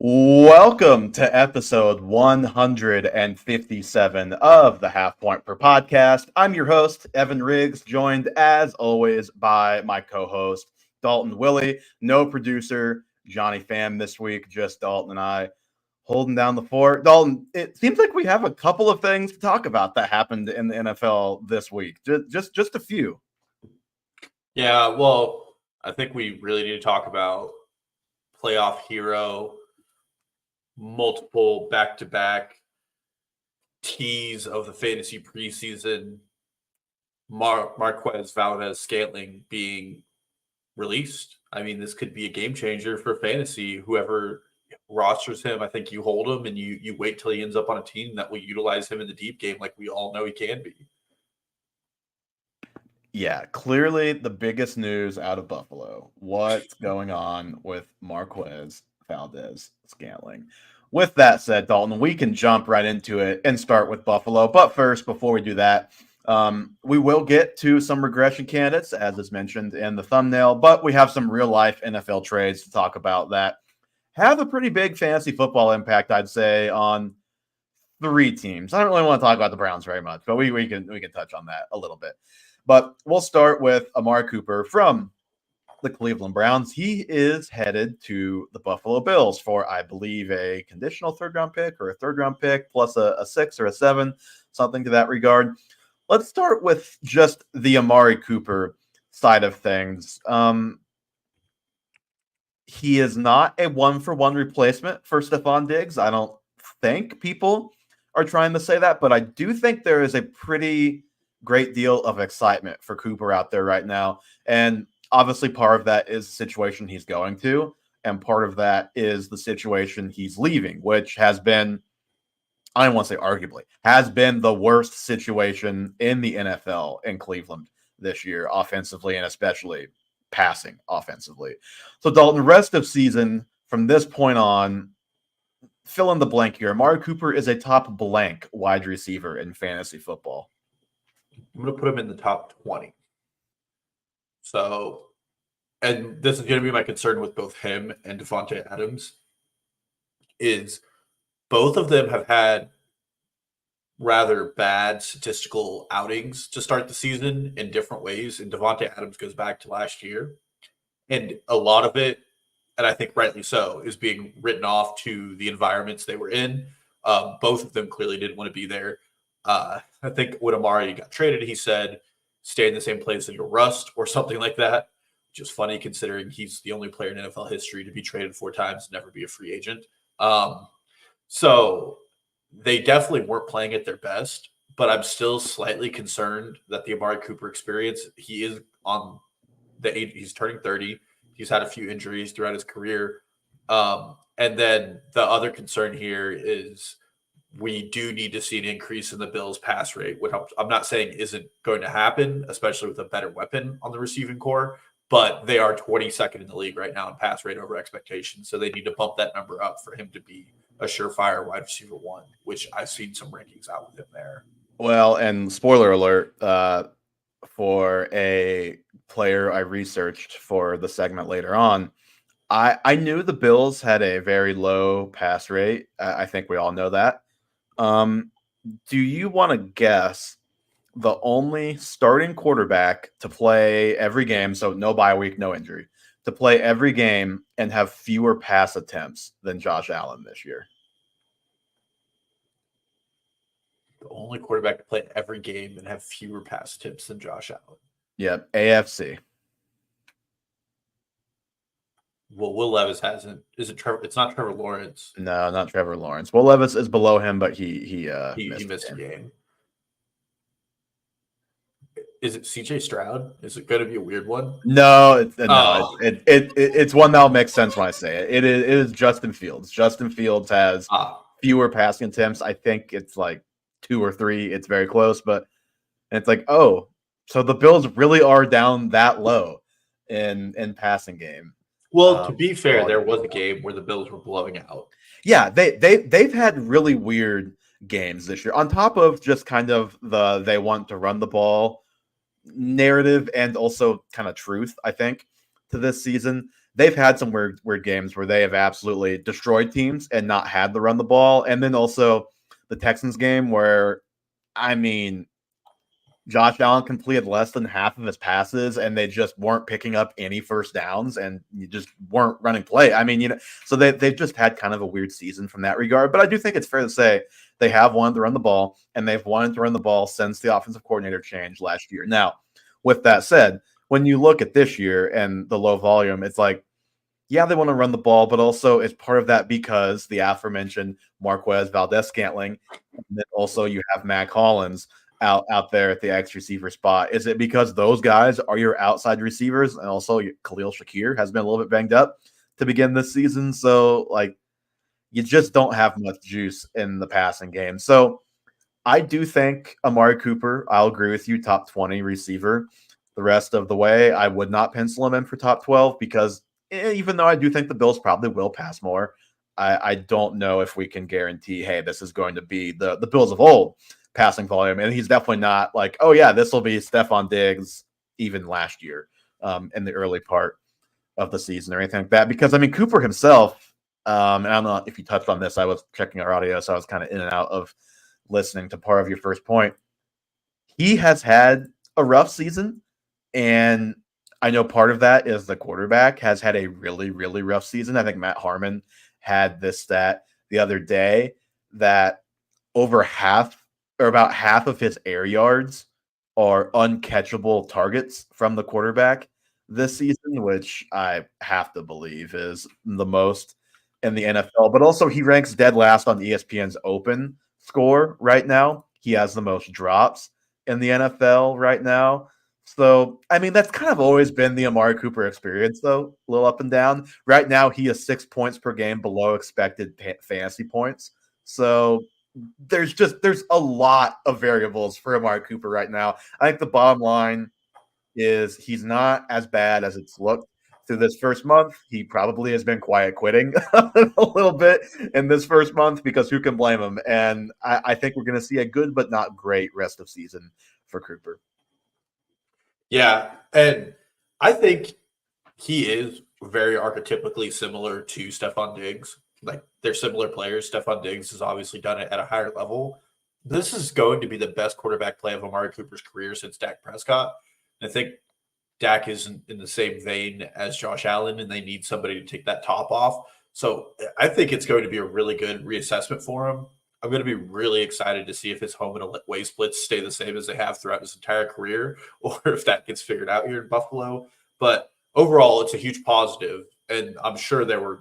Welcome to episode 157 of the Half Point Per Podcast. I'm your host, Evan Riggs, joined as always by my co-host, Dalton Willie. No producer, Johnny Pham this week, just Dalton and I holding down the fort. Dalton, it seems like we have a couple of things to talk about that happened in the NFL this week. Just a few. Yeah, well, I think we really need to talk about playoff hero, multiple back-to-back teas of the fantasy preseason, Marquez Valdez-Scantling being released. I mean, this could be a game changer for fantasy. Whoever rosters him, I think you hold him and you wait till he ends up on a team that will utilize him in the deep game like we all know he can be. Yeah, clearly the biggest news out of Buffalo. What's going on with Marquez Valdez-Scantling? With that said, Dalton, we can jump right into it and start with Buffalo. But first, before we do that, we will get to some regression candidates, as is mentioned in the thumbnail, but we have some real-life NFL trades to talk about that have a pretty big fantasy football impact, I'd say, on three teams. I don't really want to talk about the Browns very much, but we can touch on that a little bit. But we'll start with Amari Cooper from the Cleveland Browns. He is headed to the Buffalo Bills for, I believe, a conditional third-round pick or a third-round pick plus a 6 or a 7, something to that regard. Let's start with just the Amari Cooper side of things. He is not a one-for-one replacement for Stephon Diggs. I don't think people are trying to say that, but I do think there is a pretty great deal of excitement for Cooper out there right now. And obviously part of that is the situation he's going to, and part of that is the situation he's leaving, which has been, I don't want to say arguably, has been the worst situation in the NFL in Cleveland this year, offensively and especially passing offensively. So Dalton, rest of season from this point on, fill in the blank here. Amari Cooper is a top blank wide receiver in fantasy football. I'm going to put him in the top 20. So, and this is going to be my concern with both him and Davante Adams, is both of them have had rather bad statistical outings to start the season in different ways. And Davante Adams goes back to last year. And a lot of it, and I think rightly so, is being written off to the environments they were in. Both of them clearly didn't want to be there. I think when Amari got traded, he said, stay in the same place and you'll rust or something like that, which is funny considering he's the only player in NFL history to be traded 4 times and never be a free agent. So they definitely weren't playing at their best, but I'm still slightly concerned that the Amari Cooper experience, he is on the age, he's turning 30. He's had a few injuries throughout his career. And then the other concern here is we do need to see an increase in the Bills' pass rate, which I'm not saying isn't going to happen, especially with a better weapon on the receiving core, but they are 22nd in the league right now in pass rate over expectations. So they need to bump that number up for him to be a surefire wide receiver 1, which I've seen some rankings out with him there. Well, and spoiler alert, for a player I researched for the segment later on, I knew the Bills had a very low pass rate. I think we all know that. Do you want to guess the only starting quarterback to play every game, so no bye week, no injury, to play every game and have fewer pass attempts than Josh Allen this year? The only quarterback to play every game and have fewer pass attempts than Josh Allen. Yep, AFC. Well, Will Levis hasn't. Is it Trevor? It's not Trevor Lawrence. No, not Trevor Lawrence. Will Levis is below him, but he missed a game. Is it CJ Stroud? Is it going to be a weird one? No, it's one that'll make sense when I say it. It is Justin Fields. Justin Fields has fewer passing attempts. I think it's like 2 or 3. It's very close, but it's like, oh, so the Bills really are down that low in passing game. Well, to be fair, there was a game where the Bills were blowing out. Yeah, they've had really weird games this year. On top of just kind of the they want to run the ball narrative and also kind of truth, I think, to this season. they've had some weird games where they have absolutely destroyed teams and not had to run the ball. And then also the Texans game where, I mean, Josh Allen completed less than half of his passes, and they just weren't picking up any first downs, and you just weren't running play. I mean, so they've just had kind of a weird season from that regard. But I do think it's fair to say they have wanted to run the ball, and they've wanted to run the ball since the offensive coordinator changed last year. Now, with that said, when you look at this year and the low volume, it's like, yeah, they want to run the ball, but also it's part of that because the aforementioned Marquez Valdez-Scantling, and then also you have Mac Hollins out there at the X receiver spot. Is it because those guys are your outside receivers, and also Khalil Shakir has been a little bit banged up to begin this season? So like you just don't have much juice in the passing game. So I do think Amari Cooper, I'll agree with you, top 20 receiver. The rest of the way, I would not pencil him in for top 12 because even though I do think the Bills probably will pass more, I don't know if we can guarantee, hey, this is going to be the Bills of old passing volume. And he's definitely not like, oh, yeah, this will be Stephon Diggs even last year in the early part of the season or anything like that. Because, I mean, Cooper himself, and I don't know if you touched on this, I was checking our audio, so I was kind of in and out of listening to part of your first point. He has had a rough season, and I know part of that is the quarterback has had a really, really rough season. I think Matt Harmon had this stat the other day that over half or about half of his air yards are uncatchable targets from the quarterback this season, which I have to believe is the most in the NFL. But also, he ranks dead last on ESPN's open score right now. He has the most drops in the NFL right now. So, I mean, that's kind of always been the Amari Cooper experience, though, a little up and down. Right now, he is 6 points per game below expected fantasy points. So, there's a lot of variables for Amari Cooper right now. I think the bottom line is he's not as bad as it's looked through this first month. He probably has been quiet quitting a little bit in this first month because who can blame him? And I think we're going to see a good but not great rest of season for Cooper. Yeah, and I think he is very archetypically similar to Stephon Diggs. Like they're similar players. Stephon Diggs has obviously done it at a higher level. This is going to be the best quarterback play of Amari Cooper's career since Dak Prescott. And I think Dak is in the same vein as Josh Allen, and they need somebody to take that top off. So I think it's going to be a really good reassessment for him. I'm going to be really excited to see if his home and away splits stay the same as they have throughout his entire career, or if that gets figured out here in Buffalo. But overall, it's a huge positive, and I'm sure there were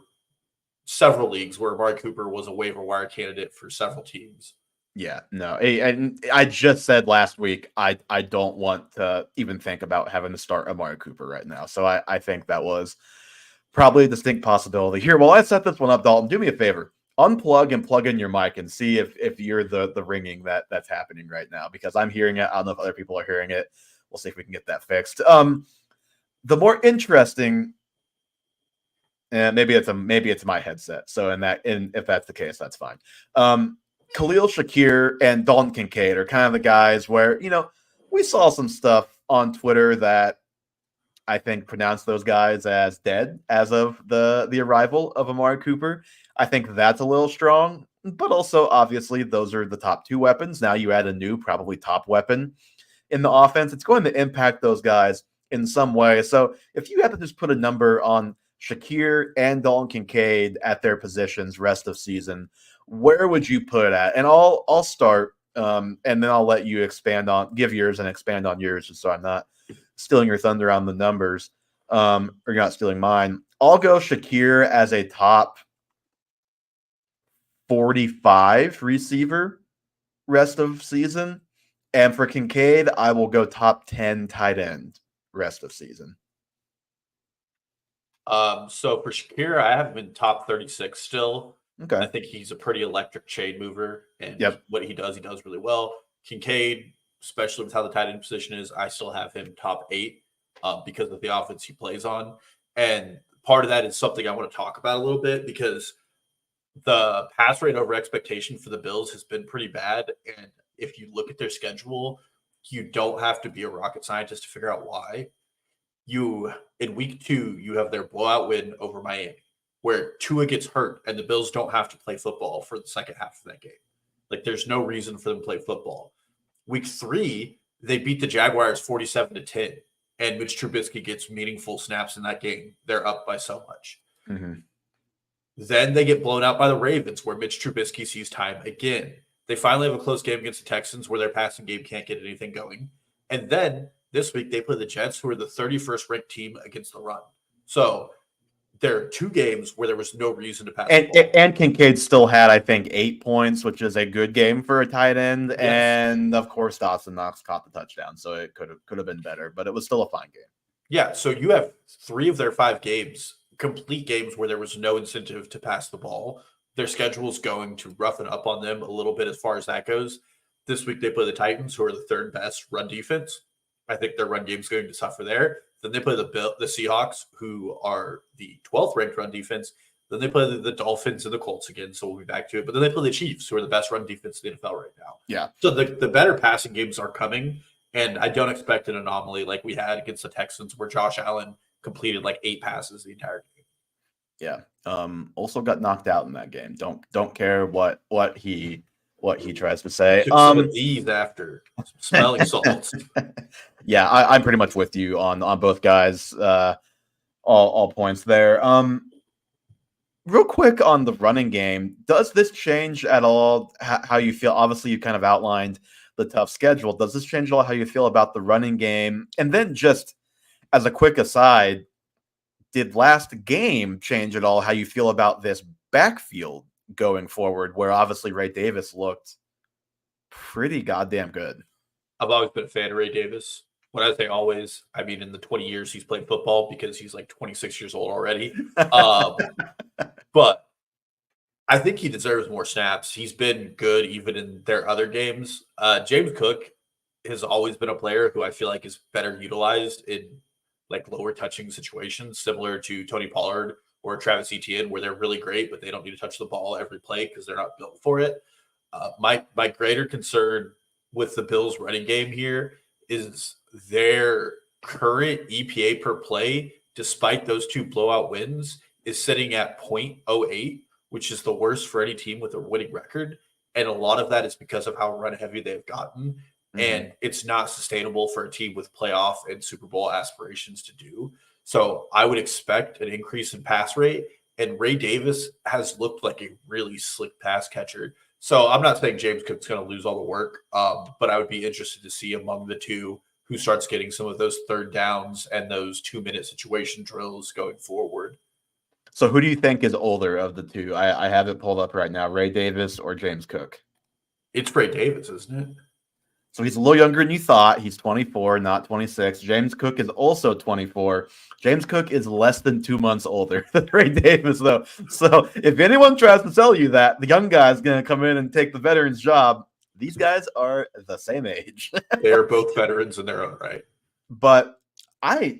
several leagues where Amari Cooper was a waiver wire candidate for several teams. Yeah, no. And I just said last week I don't want to even think about having to start Amari Cooper right now. So I think that was probably a distinct possibility. Here, while I set this one up, Dalton, do me a favor. Unplug and plug in your mic and see if you're the ringing that's happening right now, because I'm hearing it. I don't know if other people are hearing it. We'll see if we can get that fixed. The more interesting, and maybe it's my headset. So if that's the case, that's fine. Khalil Shakir and Dalton Kincaid are kind of the guys where, we saw some stuff on Twitter that I think pronounced those guys as dead as of the arrival of Amari Cooper. I think that's a little strong, but also obviously those are the top two weapons. Now you add a new, probably top weapon in the offense. It's going to impact those guys in some way. So if you had to just put a number on Shakir and Dalton Kincaid at their positions rest of season, where would you put it at? And I'll start, and then I'll let you give yours and expand on yours, just so I'm not stealing your thunder on the numbers, or you're not stealing mine. I'll go Shakir as a top 45 receiver rest of season, and for Kincaid, I will go top 10 tight end rest of season. So for Shakir, I have him in top 36 still. Okay. I think he's a pretty electric chain mover, and what he does really well. Kincaid, especially with how the tight end position is, I still have him top 8 because of the offense he plays on. And part of that is something I want to talk about a little bit, because the pass rate over expectation for the Bills has been pretty bad. And if you look at their schedule, you don't have to be a rocket scientist to figure out why. in week 2, you have their blowout win over Miami, where Tua gets hurt and the Bills don't have to play football for the second half of that game. Like, there's no reason for them to play football. Week 3, they beat the Jaguars 47-10, and Mitch Trubisky gets meaningful snaps in that game. They're up by so much. Mm-hmm. Then they get blown out by the Ravens, where Mitch Trubisky sees time again. They finally have a close game against the Texans, where their passing game can't get anything going. And then this week, they play the Jets, who are the 31st ranked team against the run. So there are 2 games where there was no reason to pass the ball. And Kincaid still had, I think, 8 points, which is a good game for a tight end. Yes. And of course, Dawson Knox caught the touchdown, so it could have been better, but it was still a fine game. Yeah, so you have 3 of their 5 games, complete games where there was no incentive to pass the ball. Their schedule is going to roughen up on them a little bit as far as that goes. This week they play the Titans, who are the 3rd best run defense. I think their run game is going to suffer there. Then they play the Seahawks, who are the 12th ranked run defense. Then they play the Dolphins and the Colts again, so we'll be back to it. But then they play the Chiefs, who are the best run defense in the NFL right now. Yeah. So the better passing games are coming, and I don't expect an anomaly like we had against the Texans, where Josh Allen completed like 8 passes the entire game. Yeah. Also got knocked out in that game. Don't care what he tries to say. Some of these after smelling salts. Yeah, I'm pretty much with you on both guys. All points there. Real quick on the running game, does this change at all how you feel? Obviously, you kind of outlined the tough schedule. Does this change at all how you feel about the running game? And then just as a quick aside, did last game change at all how you feel about this backfield going forward, where obviously Ray Davis looked pretty goddamn good? I've always been a fan of Ray Davis. When I say always, I mean in the 20 years he's played football, because he's like 26 years old already. But I think he deserves more snaps. He's been good even in their other games. James Cook has always been a player who I feel like is better utilized in like lower touching situations, similar to Tony Pollard or Travis Etienne, where they're really great, but they don't need to touch the ball every play because they're not built for it. My greater concern with the Bills running game here is their current EPA per play, despite those 2 blowout wins, is sitting at 0.08, which is the worst for any team with a winning record. And a lot of that is because of how run heavy they've gotten. Mm-hmm. And it's not sustainable for a team with playoff and Super Bowl aspirations to do. So I would expect an increase in pass rate. And Ray Davis has looked like a really slick pass catcher. So I'm not saying James Cook's going to lose all the work, but I would be interested to see among the 2 who starts getting some of those 3rd downs and those 2-minute situation drills going forward. So who do you think is older of the 2? I have it pulled up right now. Ray Davis or James Cook? It's Ray Davis, isn't it? So he's a little younger than you thought. He's 24, not 26. James Cook is also 24. James Cook is less than 2 months older than Ray Davis, though. So if anyone tries to tell you that the young guy is going to come in and take the veteran's job, these guys are the same age. They are both veterans in their own right. But I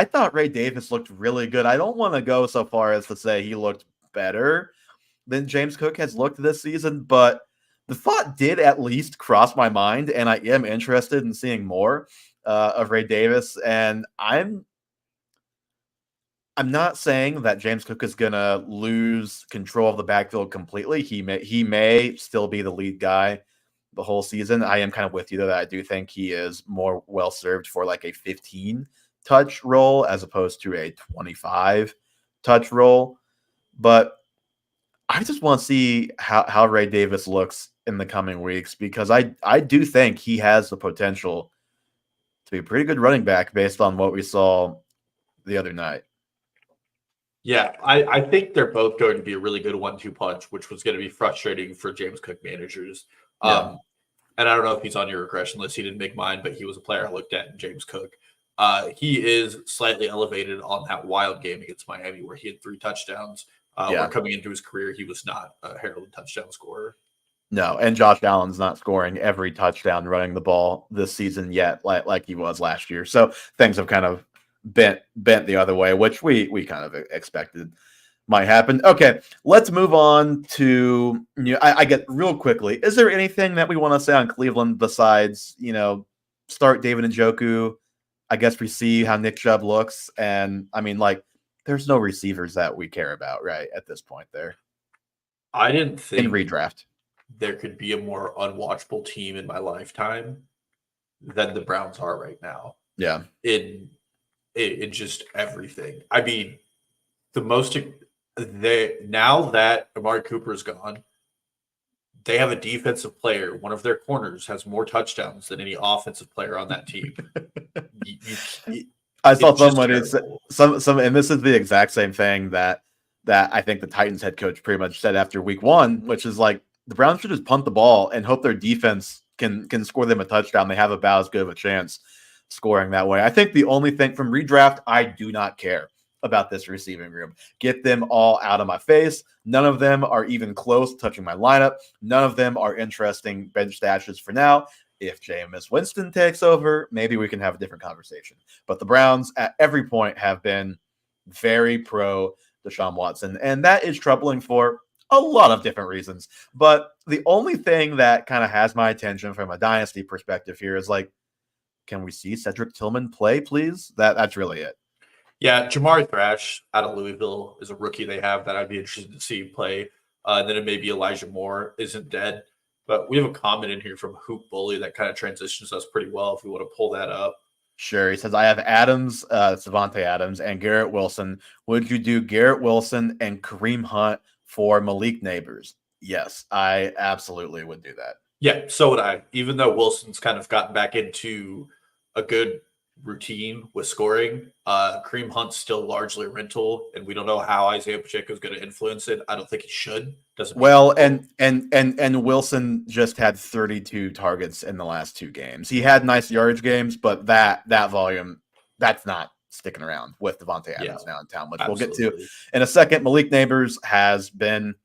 thought Ray Davis looked really good. I don't want to go so far as to say he looked better than James Cook has looked this season, but the thought did at least cross my mind, and I am interested in seeing more of Ray Davis. And I'm not saying that James Cook is going to lose control of the backfield completely. He may still be the lead guy the whole season. I am kind of with you, though, that I do think he is more well-served for like a 15-touch role as opposed to a 25-touch role. But I just want to see how Ray Davis looks in the coming weeks, because I do think he has the potential to be a pretty good running back based on what we saw the other night. Yeah, I think they're both going to be a really good 1-2 punch, which was going to be frustrating for James Cook managers. Yeah. And I don't know if he's on your regression list. He didn't make mine, but he was a player I looked at in James Cook. He is slightly elevated on that wild game against Miami where he had 3 touchdowns. Where coming into his career, he was not a heralded touchdown scorer. No, and Josh Allen's not scoring every touchdown running the ball this season yet, like he was last year. So things have kind of bent the other way, which we kind of expected might happen. Okay, let's move on to, I get real quickly. Is there anything that we want to say on Cleveland besides, start David Njoku, I guess we see how Nick Chubb looks. And I mean, like, there's no receivers that we care about, right, at this point there I didn't in think redraft. there could be a more unwatchable team in my lifetime than the Browns are right now. Yeah. In just everything. I mean, the most they now that Amari Cooper is gone, they have a defensive player. One of their corners has more touchdowns than any offensive player on that team. I saw It's just somebody terrible. some, and this is the exact same thing that I think the Titans head coach pretty much said after week 1, which is like the Browns should just punt the ball and hope their defense can score them a touchdown. They have about as good of a chance scoring that way. I think the only thing from redraft, I do not care about this receiving room. Get them all out of my face. None of them are even close to touching my lineup. None of them are interesting bench stashes for now. If Jameis Winston takes over, maybe we can have a different conversation. But the Browns at every point have been very pro Deshaun Watson, and that is troubling for a lot of different reasons. But the only thing that kind of has my attention from a dynasty perspective here is like, can we see Cedric Tillman play, please? That's really it. Yeah, Jamari Thrash out of Louisville is a rookie they have that I'd be interested to see play. And then maybe Elijah Moore isn't dead. But we have a comment in here from Hoop Bully that kind of transitions us pretty well if we want to pull that up. Sure. He says, I have Adams, Savante Adams, and Garrett Wilson. Would you do Garrett Wilson and Kareem Hunt for Malik Neighbors? Yes, I absolutely would do that. Yeah, so would I. Even though Wilson's kind of gotten back into a good routine with scoring, Kareem Hunt's still largely a rental, and we don't know how Isaiah Pacheco is going to influence it. I don't think he should. Doesn't well, and Wilson just had 32 targets in the last 2 games. He had nice yardage games, but that volume, that's not sticking around with Devontae Adams now in town, which absolutely. We'll get to in a second. Malik Neighbors has been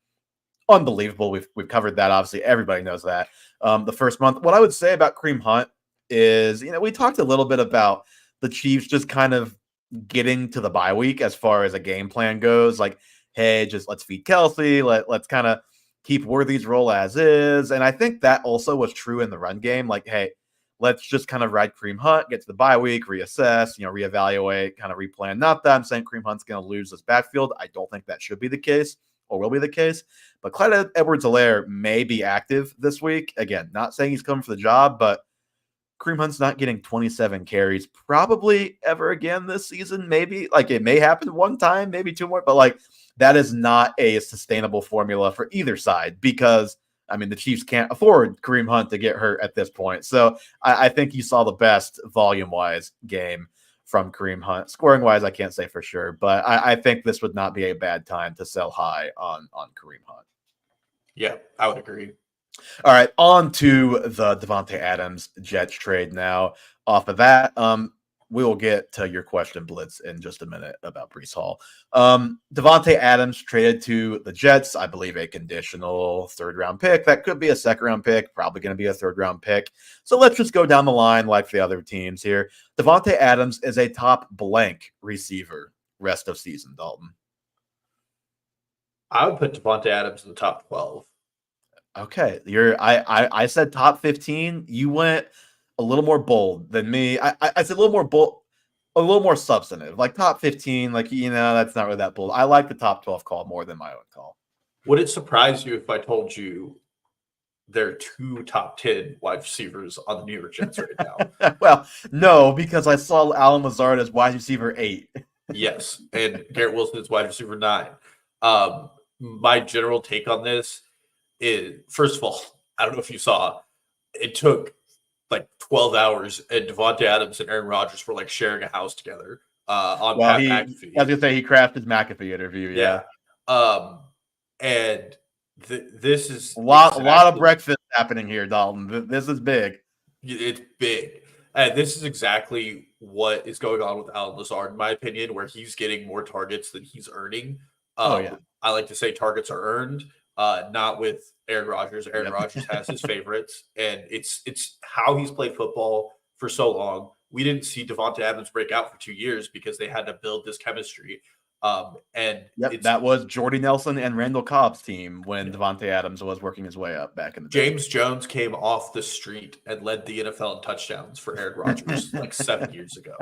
unbelievable. We've covered that. Obviously, everybody knows that. The first month. What I would say about Kareem Hunt is, we talked a little bit about the Chiefs just kind of getting to the bye week as far as a game plan goes. Like, hey, just let's feed Kelsey. Let's kind of keep Worthy's role as is. And I think that also was true in the run game. Like, hey, let's just kind of ride Kareem Hunt, get to the bye week, reassess, reevaluate, kind of replan. Not that I'm saying Kareem Hunt's going to lose this backfield. I don't think that should be the case or will be the case. But Clyde Edwards-Helaire may be active this week. Again, not saying he's coming for the job, but Kareem Hunt's not getting 27 carries probably ever again this season. Maybe, like, it may happen one time, maybe 2 more, but like that is not a sustainable formula for either side because, I mean, the Chiefs can't afford Kareem Hunt to get hurt at this point. So I think you saw the best volume-wise game from Kareem Hunt. Scoring-wise, I can't say for sure, but I think this would not be a bad time to sell high on Kareem Hunt. Yeah, I would agree. All right, on to the Devontae Adams Jets trade now. Off of that, we will get to your question, Blitz, in just a minute about Breece Hall. Devontae Adams traded to the Jets, I believe a conditional 3rd-round pick. That could be a 2nd-round pick, probably going to be a 3rd-round pick. So let's just go down the line like the other teams here. Devontae Adams is a top blank receiver rest of season, Dalton. I would put Devontae Adams in the top 12. Okay, I said top 15. You went a little more bold than me. I said a little more bold, a little more substantive. Like top 15, like, that's not really that bold. I like the top 12 call more than my own call. Would it surprise you if I told you there are 2 top 10 wide receivers on the New York Jets right now? Well, no, because I saw Allen Lazard as wide receiver 8. Yes, and Garrett Wilson is wide receiver 9. My general take on this is, first of all, I don't know if you saw, it took like 12 hours, and Devontae Adams and Aaron Rodgers were like sharing a house together on Pat McAfee. I was going to say he crafted McAfee interview, yeah. And this is a lot of breakfast happening here, Dalton. This is big. It's big. And this is exactly what is going on with Allen Lazard, in my opinion, where he's getting more targets than he's earning. I like to say targets are earned. Not with Aaron Rodgers. Aaron Rodgers has his favorites, and it's how he's played football for so long. We didn't see Devontae Adams break out for 2 years because they had to build this chemistry. And Yep, it's that was Jordy Nelson and Randall Cobb's team when Davante Adams was working his way up back in the day. James Jones came off the street and led the NFL in touchdowns for Aaron Rodgers like 7 years ago.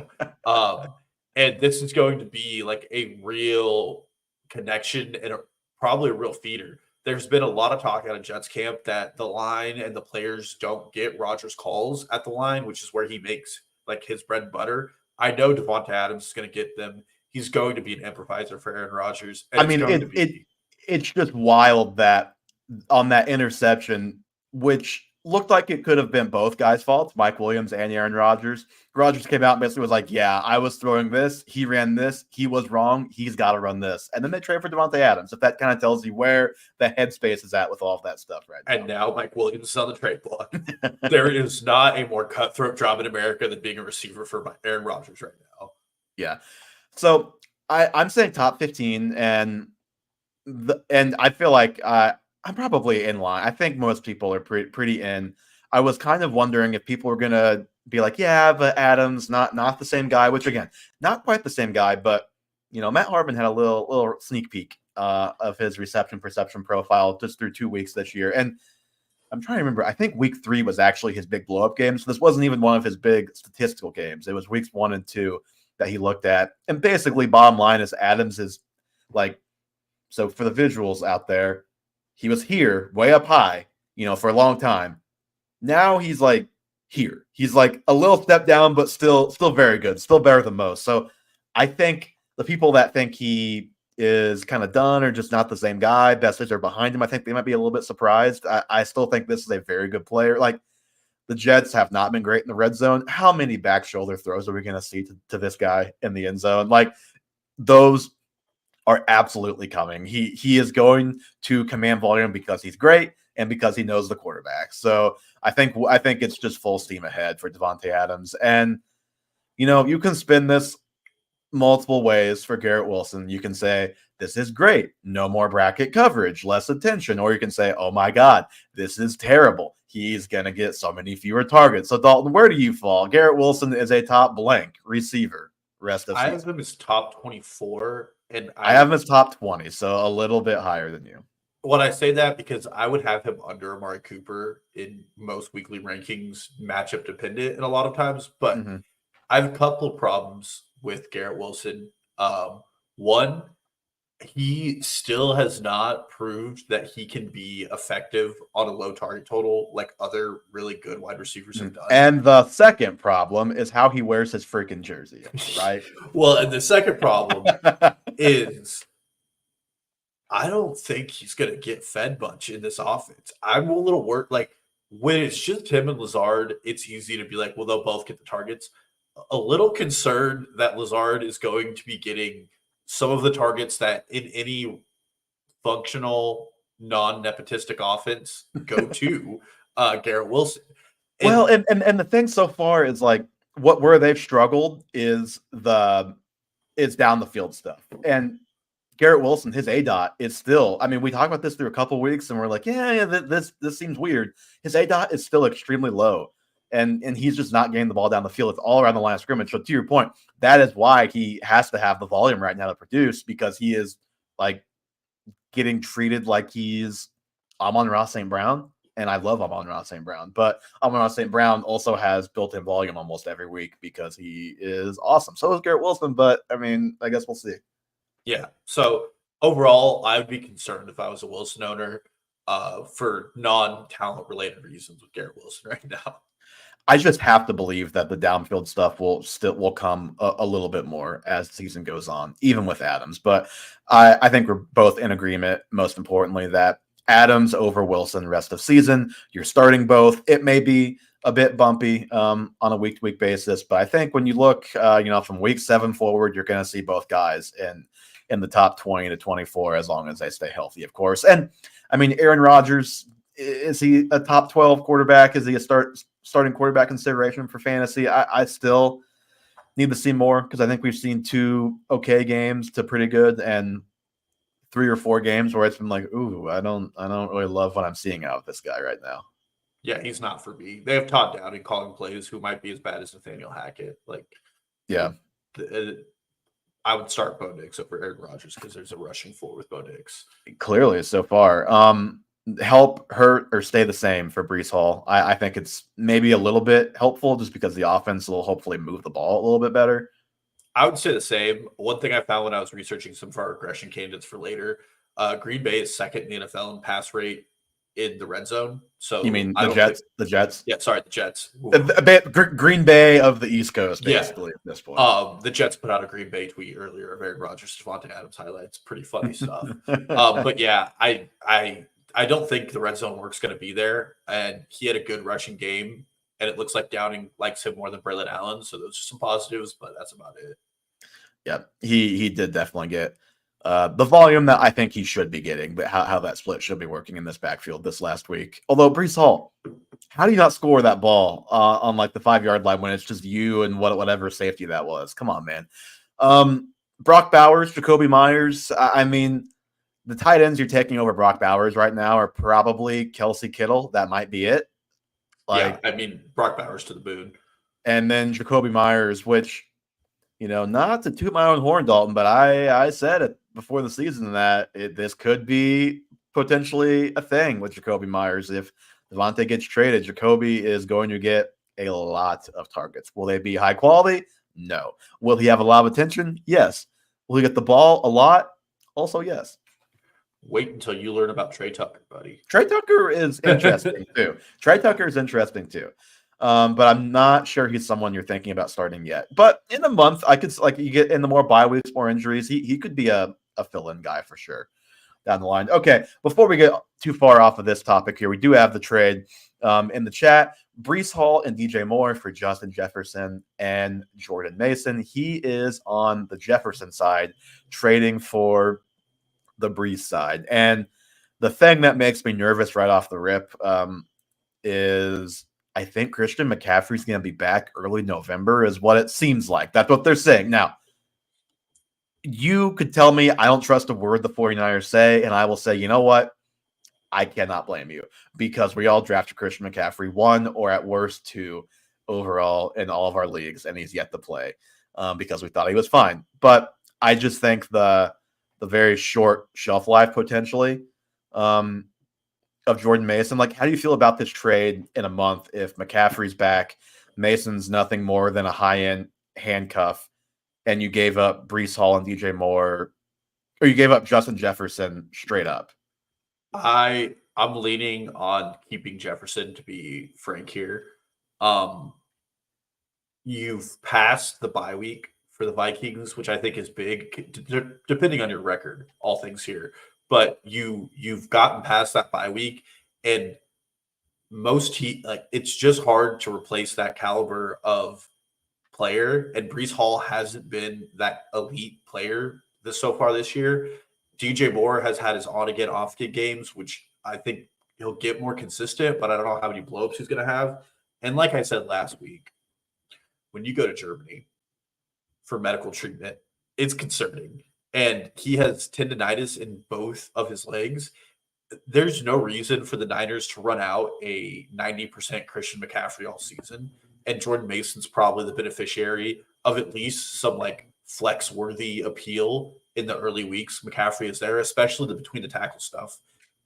And this is going to be like a real connection and probably a real feeder. There's been a lot of talk out of Jets camp that the line and the players don't get Rodgers calls at the line, which is where he makes like his bread and butter. I know Davante Adams is going to get them. He's going to be an improviser for Aaron Rodgers. And I mean, it's just wild that on that interception, which looked like it could have been both guys' faults, Mike Williams and Aaron Rodgers. Rodgers came out and basically was like, yeah, I was throwing this. He ran this. He was wrong. He's got to run this. And then they trade for Davante Adams. If that kind of tells you where the headspace is at with all of that stuff right now. And now Mike Williams is on the trade block. There is not a more cutthroat job in America than being a receiver for Aaron Rodgers right now. Yeah. So I'm saying top 15, and I feel like I'm probably in line. I think most people are pretty in. I was kind of wondering if people were gonna be like, yeah, but Adams not the same guy. Which again, not quite the same guy, but Matt Harmon had a little sneak peek of his reception perception profile just through 2 weeks this year, and I'm trying to remember. I think week 3 was actually his big blow up game, so this wasn't even one of his big statistical games. It was weeks 1 and 2 that he looked at, and basically, bottom line is Adams is like. So for the visuals out there, he was here, way up high, for a long time. Now he's like here. He's like a little step down, but still very good, still better than most. So I think the people that think he is kind of done or just not the same guy, best are behind him, I think they might be a little bit surprised. I still think this is a very good player. Like the Jets have not been great in the red zone. How many back shoulder throws are we going to see to this guy in the end zone? Like those are absolutely coming. He is going to command volume because he's great and because he knows the quarterback. So I think it's just full steam ahead for Davante Adams. And you can spin this multiple ways for Garrett Wilson. You can say this is great, no more bracket coverage, less attention, or you can say, oh my God, this is terrible. He's gonna get so many fewer targets. So Dalton, where do you fall? Garrett Wilson is a top blank receiver. Rest of I season. have him as top 24. And I have him as top 20, so a little bit higher than you. When I say that, because I would have him under Amari Cooper in most weekly rankings, matchup dependent, and a lot of times. But I have a couple of problems with Garrett Wilson. One, he still has not proved that he can be effective on a low target total like other really good wide receivers have done. And the second problem is how he wears his freaking jersey, right? Well, and the second problem is I don't think he's going to get fed much in this offense. I'm a little worried. Like when it's just him and Lazard, it's easy to be like, well, they'll both get the targets. A little concerned that Lazard is going to be getting some of the targets that in any functional, non-nepotistic offense go to Garrett Wilson. Well, and the thing so far is like where they've struggled is it's down the field stuff. And Garrett Wilson, his ADOT is still, I mean, we talked about this through a couple of weeks and we're like, yeah, this seems weird. His ADOT is still extremely low. And he's just not getting the ball down the field. It's all around the line of scrimmage. So to your point, that is why he has to have the volume right now to produce, because he is like getting treated like he's Amon-Ra St. Brown. And I love Amon-Ra St. Brown. But Amon-Ra St. Brown also has built-in volume almost every week because he is awesome. So is Garrett Wilson. But, I mean, I guess we'll see. Yeah. So overall, I would be concerned if I was a Wilson owner for non-talent related reasons with Garrett Wilson right now. I just have to believe that the downfield stuff will come a little bit more as the season goes on, even with Adams. But I think we're both in agreement, most importantly, that Adams over Wilson rest of season. You're starting both. It may be a bit bumpy on a week-to-week basis, but I think when you look, from week 7 forward, you're going to see both guys in the top 20 to 24 as long as they stay healthy, of course. And I mean, Aaron Rodgers, is he a top 12 quarterback? Is he a starting quarterback consideration for fantasy? I still need to see more because I think we've seen 2 okay games to pretty good and 3 or 4 games where it's been like, ooh, I don't really love what I'm seeing out of this guy right now. Yeah, he's not for me. They have Todd Downing calling plays who might be as bad as Nathaniel Hackett. Like, yeah, I would start Bo Nix over Aaron Rodgers because there's a rushing floor with Bo Nix. Clearly, so far. Help, hurt, or stay the same for Brees Hall. I think it's maybe a little bit helpful just because the offense will hopefully move the ball a little bit better. I would say the same. One thing I found when I was researching some of our regression candidates for later, Green Bay is second in the NFL in pass rate in the red zone. So You mean I the don't Jets? think. The Jets? Yeah, sorry, the Jets. Green Bay of the East Coast, Yeah. basically, at this point. The Jets put out a Green Bay tweet earlier of Aaron Rodgers, Devontae Adams highlights. Pretty funny stuff. But yeah, I don't think the red zone work's going to be there. And he had a good rushing game, and it looks like Downing likes him more than Braylon Allen. So those are some positives, but that's about it. Yeah, he did definitely get the volume that I think he should be getting, but how that split should be working in this backfield this last week. Although Brees Hall, how do you not score that ball on like the 5-yard line when it's just you and whatever safety that was? Come on, man. Brock Bowers, Jacoby Myers. I mean, the tight ends you're taking over Brock Bowers right now are probably Kelsey Kittle. That might be it. Yeah, I mean, Brock Bowers to the moon. And then Jacoby Myers, which, not to toot my own horn, Dalton, but I said it before the season that this could be potentially a thing with Jacoby Myers. If Devontae gets traded, Jacoby is going to get a lot of targets. Will they be high quality? No. Will he have a lot of attention? Yes. Will he get the ball a lot? Also, yes. Wait until you learn about Trey Tucker, buddy. Trey Tucker is interesting too. But I'm not sure he's someone you're thinking about starting yet. But in a month, I could you get in the more bye weeks, more injuries. He could be a fill-in guy for sure down the line. Okay, before we get too far off of this topic here, we do have the trade in the chat. Brees Hall and DJ Moore for Justin Jefferson and Jordan Mason. He is on the Jefferson side, trading for the Brees side. And the thing that makes me nervous right off the rip is I think Christian McCaffrey's going to be back early November is what it seems like. That's what they're saying. Now, you could tell me I don't trust a word the 49ers say, and I will say, you know what? I cannot blame you because we all drafted Christian McCaffrey 1 or at worst 2 overall in all of our leagues, and he's yet to play because we thought he was fine. But I just think the very short shelf life potentially of Jordan Mason. Like, how do you feel about this trade in a month if McCaffrey's back, Mason's nothing more than a high-end handcuff, and you gave up Brees Hall and DJ Moore, or you gave up Justin Jefferson straight up? I'm leaning on keeping Jefferson, to be frank here. You've passed the bye week for the Vikings, which I think is big, depending on your record, all things here. But you've gotten past that bye week, and it's just hard to replace that caliber of player. And Brees Hall hasn't been that elite player so far this year. DJ Moore has had his on again, off again games, which I think he'll get more consistent, but I don't know how many blowups he's going to have. And like I said last week, when you go to Germany for medical treatment, it's concerning. And he has tendonitis in both of his legs. There's no reason for the Niners to run out a 90% Christian McCaffrey all season. And Jordan Mason's probably the beneficiary of at least some like flex-worthy appeal in the early weeks. McCaffrey is there, especially the between the tackle stuff.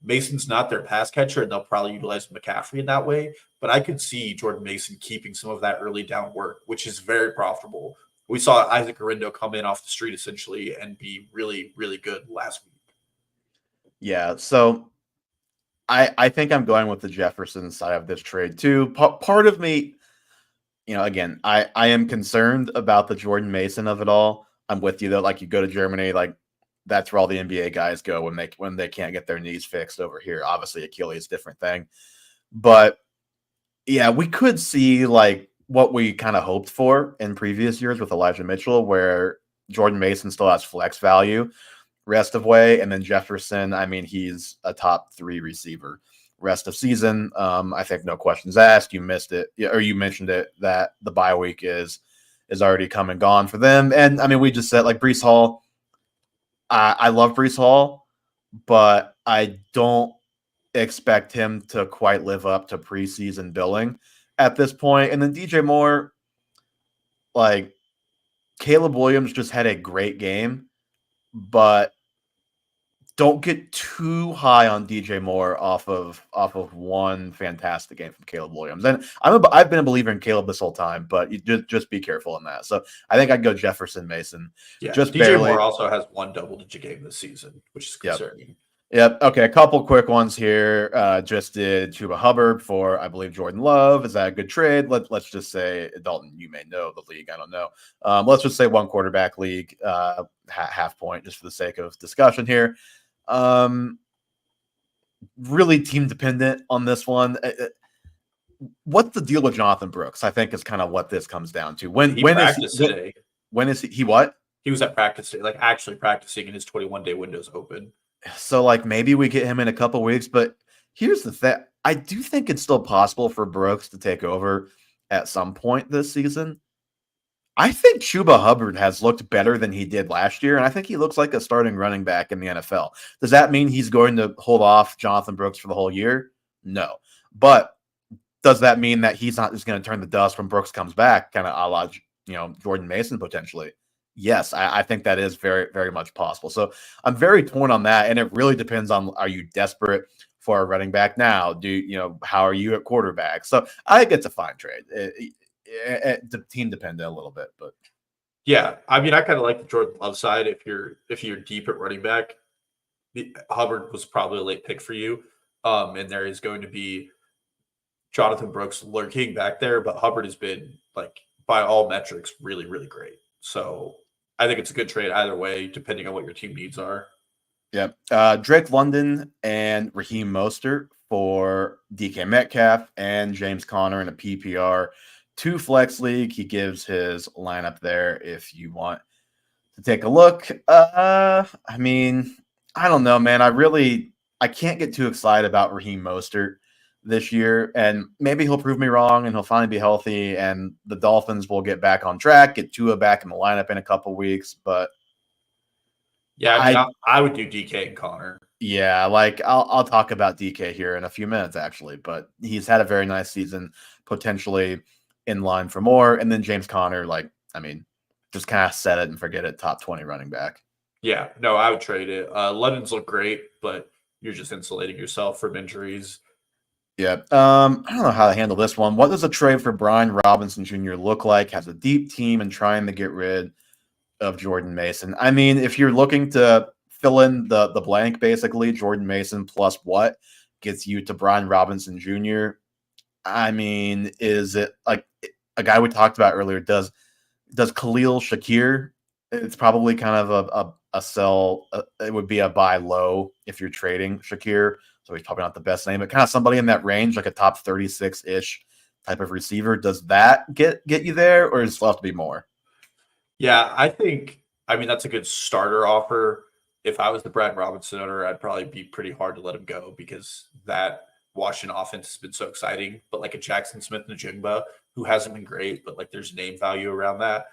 Mason's not their pass catcher, and they'll probably utilize McCaffrey in that way. But I could see Jordan Mason keeping some of that early down work, which is very profitable. We saw Isaac Arindo come in off the street essentially and be really, really good last week. Yeah, so I think I'm going with the Jefferson side of this trade too. Part of me, again, I am concerned about the Jordan Mason of it all. I'm with you though. Like, you go to Germany, like that's where all the NBA guys go when they can't get their knees fixed over here. Obviously, Achilles, different thing. But yeah, we could see like what we kind of hoped for in previous years with Elijah Mitchell, where Jordan Mason still has flex value rest of way, and then Jefferson, I mean, he's a top 3 receiver rest of season. I think no questions asked. You missed it, or you mentioned it, that the bye week is already come and gone for them. And I mean, we just said like Brees Hall. I love Brees Hall, but I don't expect him to quite live up to preseason billing at this point. And then DJ Moore, like, Caleb Williams just had a great game, but don't get too high on DJ Moore off of one fantastic game from Caleb Williams. And I've been a believer in Caleb this whole time, but you just be careful in that. So I think I'd go Jefferson Mason. Yeah, Just DJ barely. Moore also has one double-digit game this season, which is concerning. Yep. Okay. A couple quick ones here. Just did Chuba Hubbard for, I believe, Jordan Love. Is that a good trade? Let's just say, Dalton, you may know the league. I don't know. Let's just say one quarterback league, half point, just for the sake of discussion here. Really team dependent on this one. What's the deal with Jonathan Brooks? I think is kind of what this comes down to. When practiced today? When is he what? He was at practice today, like actually practicing, and his 21-day window's open. So, like, maybe we get him in a couple weeks. But here's the thing. I do think it's still possible for Brooks to take over at some point this season. I think Chuba Hubbard has looked better than he did last year, and I think he looks like a starting running back in the NFL. Does that mean he's going to hold off Jonathan Brooks for the whole year? No. But does that mean that he's not just going to turn the dust when Brooks comes back, kind of a la, Jordan Mason potentially? Yes, I think that is very, very much possible. So I'm very torn on that, and it really depends on, are you desperate for a running back now? How are you at quarterback? So I think it's a fine trade. The team dependent a little bit, but yeah, I mean, I kind of like the Jordan Love side. If you're deep at running back, Hubbard was probably a late pick for you, and there is going to be Jonathan Brooks lurking back there, but Hubbard has been, like, by all metrics, really, really great. So I think it's a good trade either way, depending on what your team needs are. Yeah, Drake London and Raheem Mostert for DK Metcalf and James Conner in a PPR 2 flex league. He gives his lineup there if you want to take a look. I mean, I don't know, man. I can't get too excited about Raheem Mostert this year, and maybe he'll prove me wrong and he'll finally be healthy and the Dolphins will get back on track, get Tua back in the lineup in a couple weeks. But yeah, I would do DK and Connor. Yeah, like I'll talk about DK here in a few minutes, actually, but he's had a very nice season, potentially in line for more. And then James Conner, just kind of set it and forget it. Top 20 running back. Yeah, no, I would trade it. London's look great, but you're just insulating yourself from injuries. Yeah. I don't know how to handle this one. What does a trade for Brian Robinson Jr. look like? Has a deep team and trying to get rid of Jordan Mason. I mean, if you're looking to fill in the blank, basically, Jordan Mason plus what gets you to Brian Robinson Jr. I mean, is it like a guy we talked about earlier? Does Khalil Shakir? It's probably kind of a sell. It would be a buy low if you're trading Shakir. So he's probably not the best name, but kind of somebody in that range, like a top 36-ish type of receiver. Does that get you there, or does it still have to be more? Yeah, that's a good starter offer. If I was the Brian Robinson owner, I'd probably be pretty hard to let him go because that Washington offense has been so exciting. But like a Jackson Smith-Njigba, who hasn't been great, but like there's name value around that.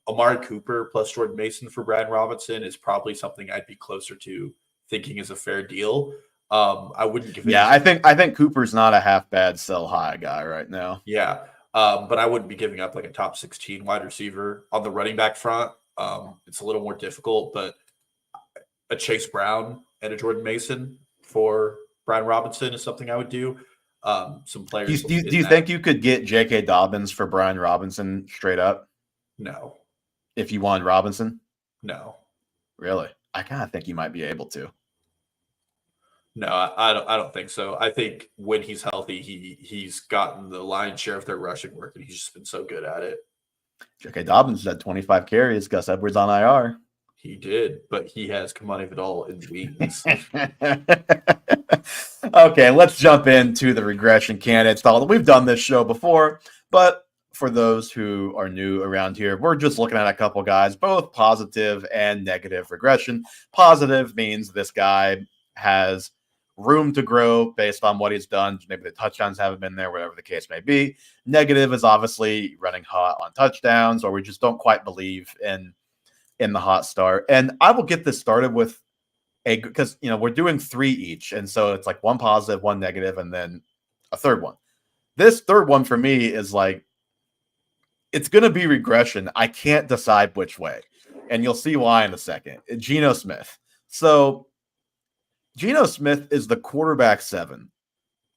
Amari Cooper plus Jordan Mason for Brian Robinson is probably something I'd be closer to thinking is a fair deal. I wouldn't give it. Yeah, I think Cooper's not a half bad sell high guy right now. Yeah. But I wouldn't be giving up like a top 16 wide receiver on the running back front. It's a little more difficult, but a Chase Brown and a Jordan Mason for Brian Robinson is something I would do. Some players. Do you think you could get J.K. Dobbins for Brian Robinson straight up? No. If you wanted Robinson? No. Really? I kind of think you might be able to. No, I don't think so. I think when he's healthy, he's gotten the lion's share of their rushing work, and he's just been so good at it. J.K. Dobbins had 25 carries. Gus Edwards on IR. He did, but he has Kamani Vidal in the wings. Okay, let's jump into the regression candidates. We've done this show before, but for those who are new around here, we're just looking at a couple guys, both positive and negative regression. Positive means this guy has room to grow based on what he's done. Maybe the touchdowns haven't been there, whatever the case may be. Negative is obviously running hot on touchdowns, or we just don't quite believe in the hot start. And I will get this started with because we're doing 3 each, and so it's like one positive, one negative, and then a third one. This third one for me is like it's going to be regression. I can't decide which way. And you'll see why in a second. Geno Smith. So Geno Smith is the quarterback 7.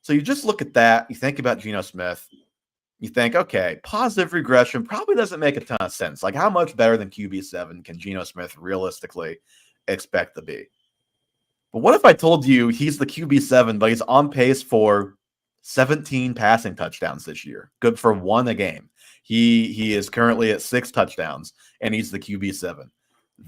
So you just look at that. You think about Geno Smith. You think, okay, positive regression probably doesn't make a ton of sense. Like, how much better than QB7 can Geno Smith realistically expect to be? But what if I told you he's the QB7, but he's on pace for 17 passing touchdowns this year, good for 1 a game? He is currently at 6 touchdowns, and he's the QB7.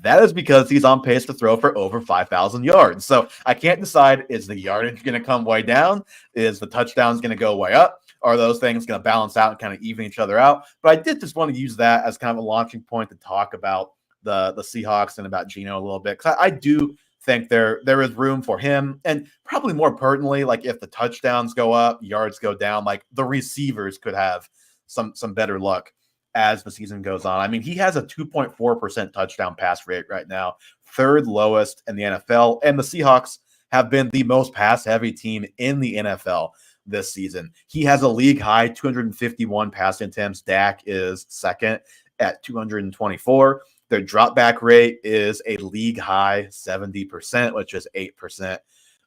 That is because he's on pace to throw for over 5,000 yards. So I can't decide, is the yardage going to come way down? Is the touchdowns going to go way up? Are those things going to balance out and kind of even each other out? But I did just want to use that as kind of a launching point to talk about the Seahawks and about Geno a little bit, because I do think there is room for him. And probably more pertinently, like if the touchdowns go up, yards go down, like the receivers could have some better luck as the season goes on. I mean, he has a 2.4% touchdown pass rate right now, 3rd lowest in the NFL. And the Seahawks have been the most pass-heavy team in the NFL this season. He has a league high 251 pass attempts. Dak is second at 224. Their drop back rate is a league high 70%, which is 8%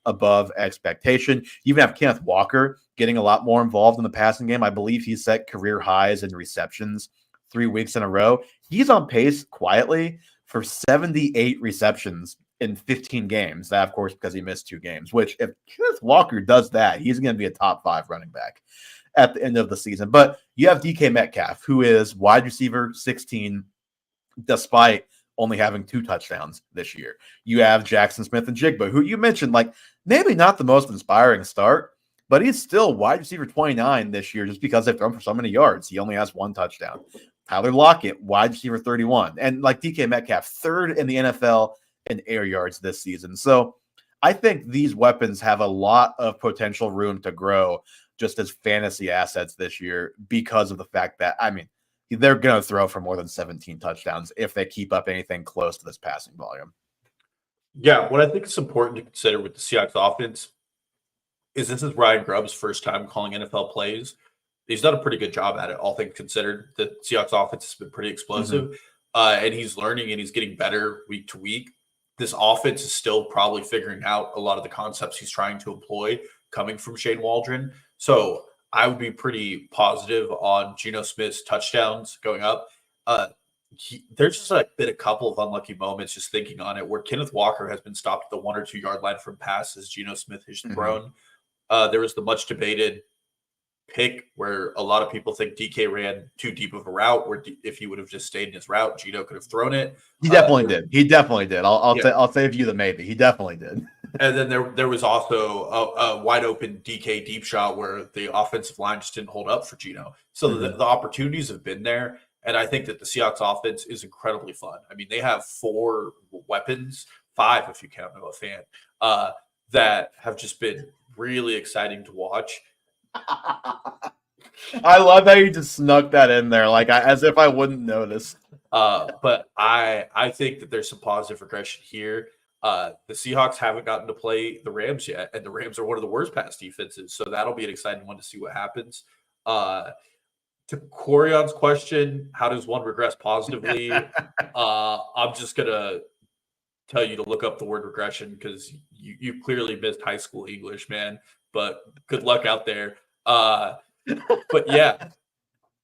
above expectation. You even have Kenneth Walker getting a lot more involved in the passing game. I believe he set career highs in receptions 3 weeks in a row. He's on pace quietly for 78 receptions in 15 games. That, of course, because he missed 2 games, which if Kenneth Walker does that, he's going to be a top 5 running back at the end of the season. But you have DK Metcalf, who is wide receiver 16, despite only having 2 touchdowns this year. You have Jackson Smith and Jigba, who you mentioned, like maybe not the most inspiring start, but he's still wide receiver 29 this year just because they've thrown for so many yards. He only has 1 touchdown. Tyler Lockett, wide receiver 31. And like DK Metcalf, 3rd in the NFL in air yards this season. So I think these weapons have a lot of potential room to grow just as fantasy assets this year because of the fact that, I mean, they're going to throw for more than 17 touchdowns if they keep up anything close to this passing volume. Yeah, what I think is important to consider with the Seahawks offense is this is Ryan Grubb's first time calling NFL plays. He's done a pretty good job at it, all things considered. The Seahawks offense has been pretty explosive, and he's learning and he's getting better week to week. This offense is still probably figuring out a lot of the concepts he's trying to employ coming from Shane Waldron. So I would be pretty positive on Geno Smith's touchdowns going up. There's just been a couple of unlucky moments just thinking on it where Kenneth Walker has been stopped at the 1 or 2 yard line from passes Geno Smith has thrown. There was the much debated pick where a lot of people think DK ran too deep of a route where if he would have just stayed in his route, Geno could have thrown it. He definitely did. He definitely did. I'll save you the maybe. He definitely did. And then there was also a wide open DK deep shot where the offensive line just didn't hold up for Geno. So the opportunities have been there. And I think that the Seahawks offense is incredibly fun. I mean, they have 4 weapons, 5 if you count Noah Fant, that have just been really exciting to watch. I love how you just snuck that in there, like as if I wouldn't notice. But I think that there's some positive regression here. The Seahawks haven't gotten to play the Rams yet, and the Rams are one of the worst pass defenses. So that'll be an exciting one to see what happens. To Corion's question, how does one regress positively? I'm just going to tell you to look up the word regression because you clearly missed high school English, man. But good luck out there. But yeah,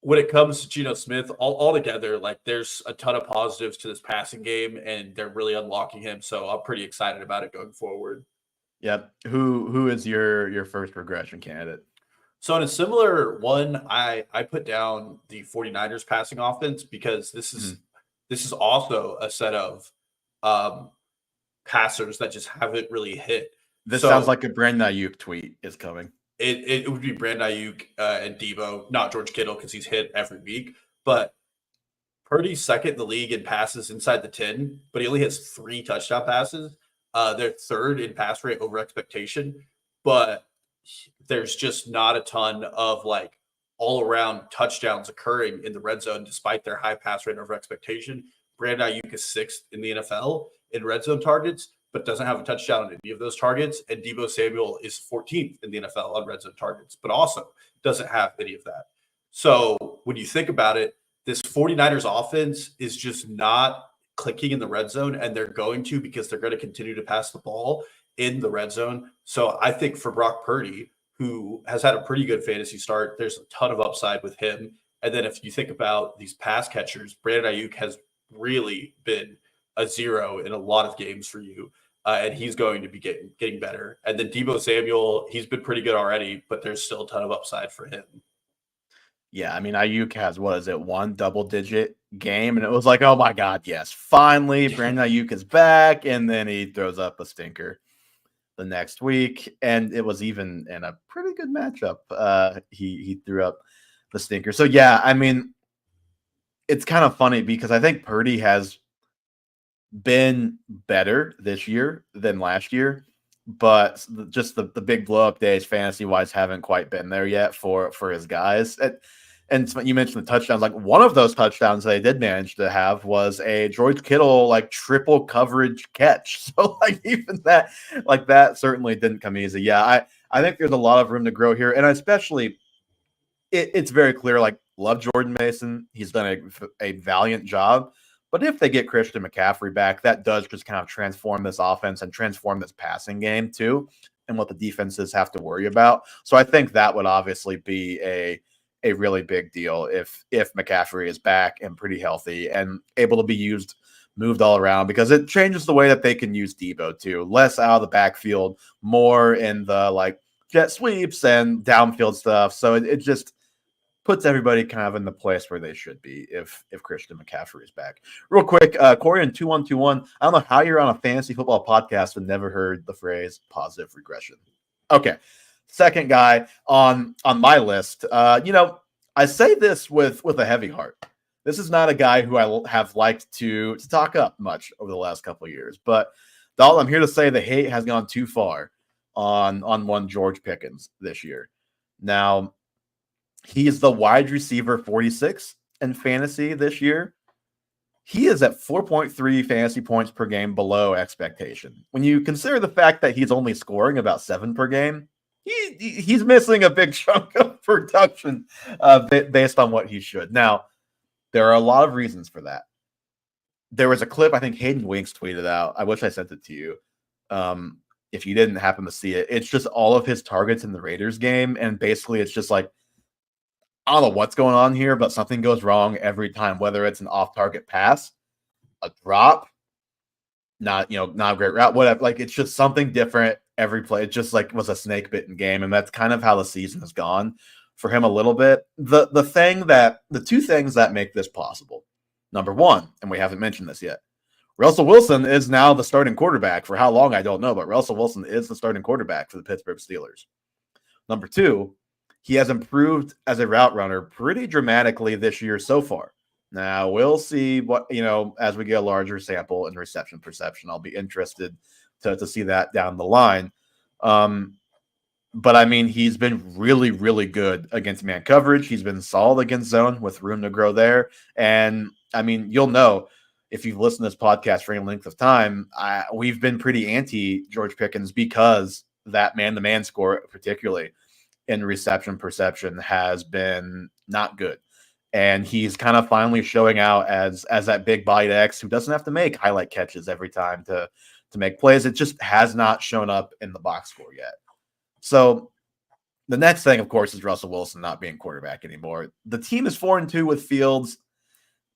when it comes to Geno Smith, all together, like there's a ton of positives to this passing game, and they're really unlocking him. So I'm pretty excited about it going forward. Yep. Who is your first regression candidate? So in a similar one, I put down the 49ers passing offense because this is also a set of passers that just haven't really hit. This sounds like a Brandon Ayuk tweet is coming. It would be Brandon Ayuk and Debo, not George Kittle because he's hit every week. But Purdy's second in the league in passes inside the 10, but he only has 3 touchdown passes. They're 3rd in pass rate over expectation, but there's just not a ton of like all-around touchdowns occurring in the red zone despite their high pass rate over expectation. Brandon Ayuk is 6th in the NFL in red zone targets, but doesn't have a touchdown on any of those targets. And Debo Samuel is 14th in the NFL on red zone targets, but also doesn't have any of that. So when you think about it, this 49ers offense is just not clicking in the red zone, and they're going to because they're going to continue to pass the ball in the red zone. So I think for Brock Purdy, who has had a pretty good fantasy start, there's a ton of upside with him. And then if you think about these pass catchers, Brandon Ayuk has really been a zero in a lot of games for you. And he's going to be getting better. And then Deebo Samuel, he's been pretty good already, but there's still a ton of upside for him. Yeah, I mean, Ayuk has, what is it, one double-digit game? And it was like, oh, my God, yes. Finally, Brandon Ayuk is back, and then he throws up a stinker the next week. And it was even in a pretty good matchup. He threw up the stinker. So, yeah, I mean, it's kind of funny because I think Purdy has been better this year than last year. But just the big blow-up days, fantasy-wise, haven't quite been there yet for his guys. And you mentioned the touchdowns. Like one of those touchdowns they did manage to have was a George Kittle like triple coverage catch. So like even that certainly didn't come easy. Yeah, I think there's a lot of room to grow here, and especially it's very clear. Like love Jordan Mason, he's done a valiant job. But if they get Christian McCaffrey back, that does just kind of transform this offense and transform this passing game too, and what the defenses have to worry about. So I think that would obviously be a really big deal if McCaffrey is back and pretty healthy and able to be moved all around, because it changes the way that they can use Deebo too. Less out of the backfield, more in the like jet sweeps and downfield stuff. So it just puts everybody kind of in the place where they should be if Christian McCaffrey is back. Real quick, Corey in 2121, I don't know how you're on a fantasy football podcast and never heard the phrase positive regression. Okay. Second guy on my list. I say this with a heavy heart. This is not a guy who I have liked to talk up much over the last couple of years. But, Dalton, I'm here to say the hate has gone too far on one George Pickens this year. Now, he is the wide receiver 46 in fantasy this year. He is at 4.3 fantasy points per game below expectation. When you consider the fact that he's only scoring about 7 per game, he's missing a big chunk of production based on what he should. Now, there are a lot of reasons for that. There was a clip I think Hayden Winks tweeted out. I wish I sent it to you. If you didn't happen to see it, it's just all of his targets in the Raiders game. And basically it's just like, I don't know what's going on here, but something goes wrong every time, whether it's an off-target pass, a drop, not a great route, whatever. Like it's just something different every play. It just like was a snake-bitten game, and that's kind of how the season has gone for him a little bit. The two things that make this possible. Number one, and we haven't mentioned this yet, Russell Wilson is now the starting quarterback. For how long, I don't know, but Russell Wilson is the starting quarterback for the Pittsburgh Steelers. Number two, he has improved as a route runner pretty dramatically this year so far. Now, we'll see what, as we get a larger sample and reception perception. I'll be interested to see that down the line. But, I mean, he's been really, really good against man coverage. He's been solid against zone with room to grow there. And, I mean, you'll know if you've listened to this podcast for any length of time, we've been pretty anti-George Pickens because that man-to-man score, particularly in reception perception, has been not good. And he's kind of finally showing out as that big bodied X who doesn't have to make highlight catches every time to make plays. It just has not shown up in the box score yet. So the next thing, of course, is Russell Wilson not being quarterback anymore. The team is 4-2 with Fields.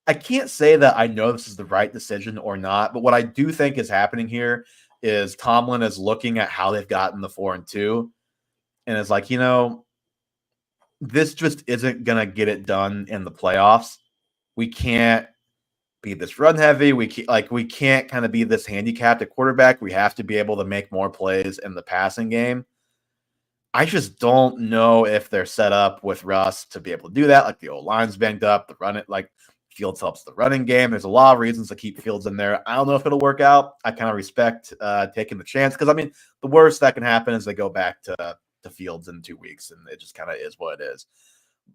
I can't say that I know this is the right decision or not, but what I do think is happening here is Tomlin is looking at how they've gotten the 4-2. And it's like, this just isn't going to get it done in the playoffs. We can't be this run heavy. We can't kind of be this handicapped at quarterback. We have to be able to make more plays in the passing game. I just don't know if they're set up with Russ to be able to do that. Like the old line's banged up, Fields helps the running game. There's a lot of reasons to keep Fields in there. I don't know if it'll work out. I kind of respect taking the chance because, I mean, the worst that can happen is they go back to Fields in 2 weeks, and it just kind of is what it is.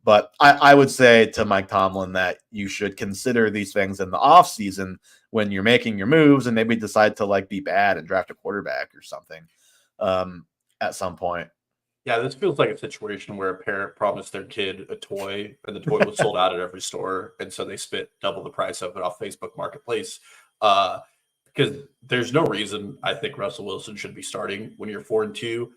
But I would say to Mike Tomlin that you should consider these things in the offseason when you're making your moves and maybe decide to be bad and draft a quarterback or something at some point. Yeah, this feels like a situation where a parent promised their kid a toy and the toy was sold out at every store. And so they spent double the price of it off Facebook Marketplace. Uh, because there's no reason I think Russell Wilson should be starting when you're 4-2.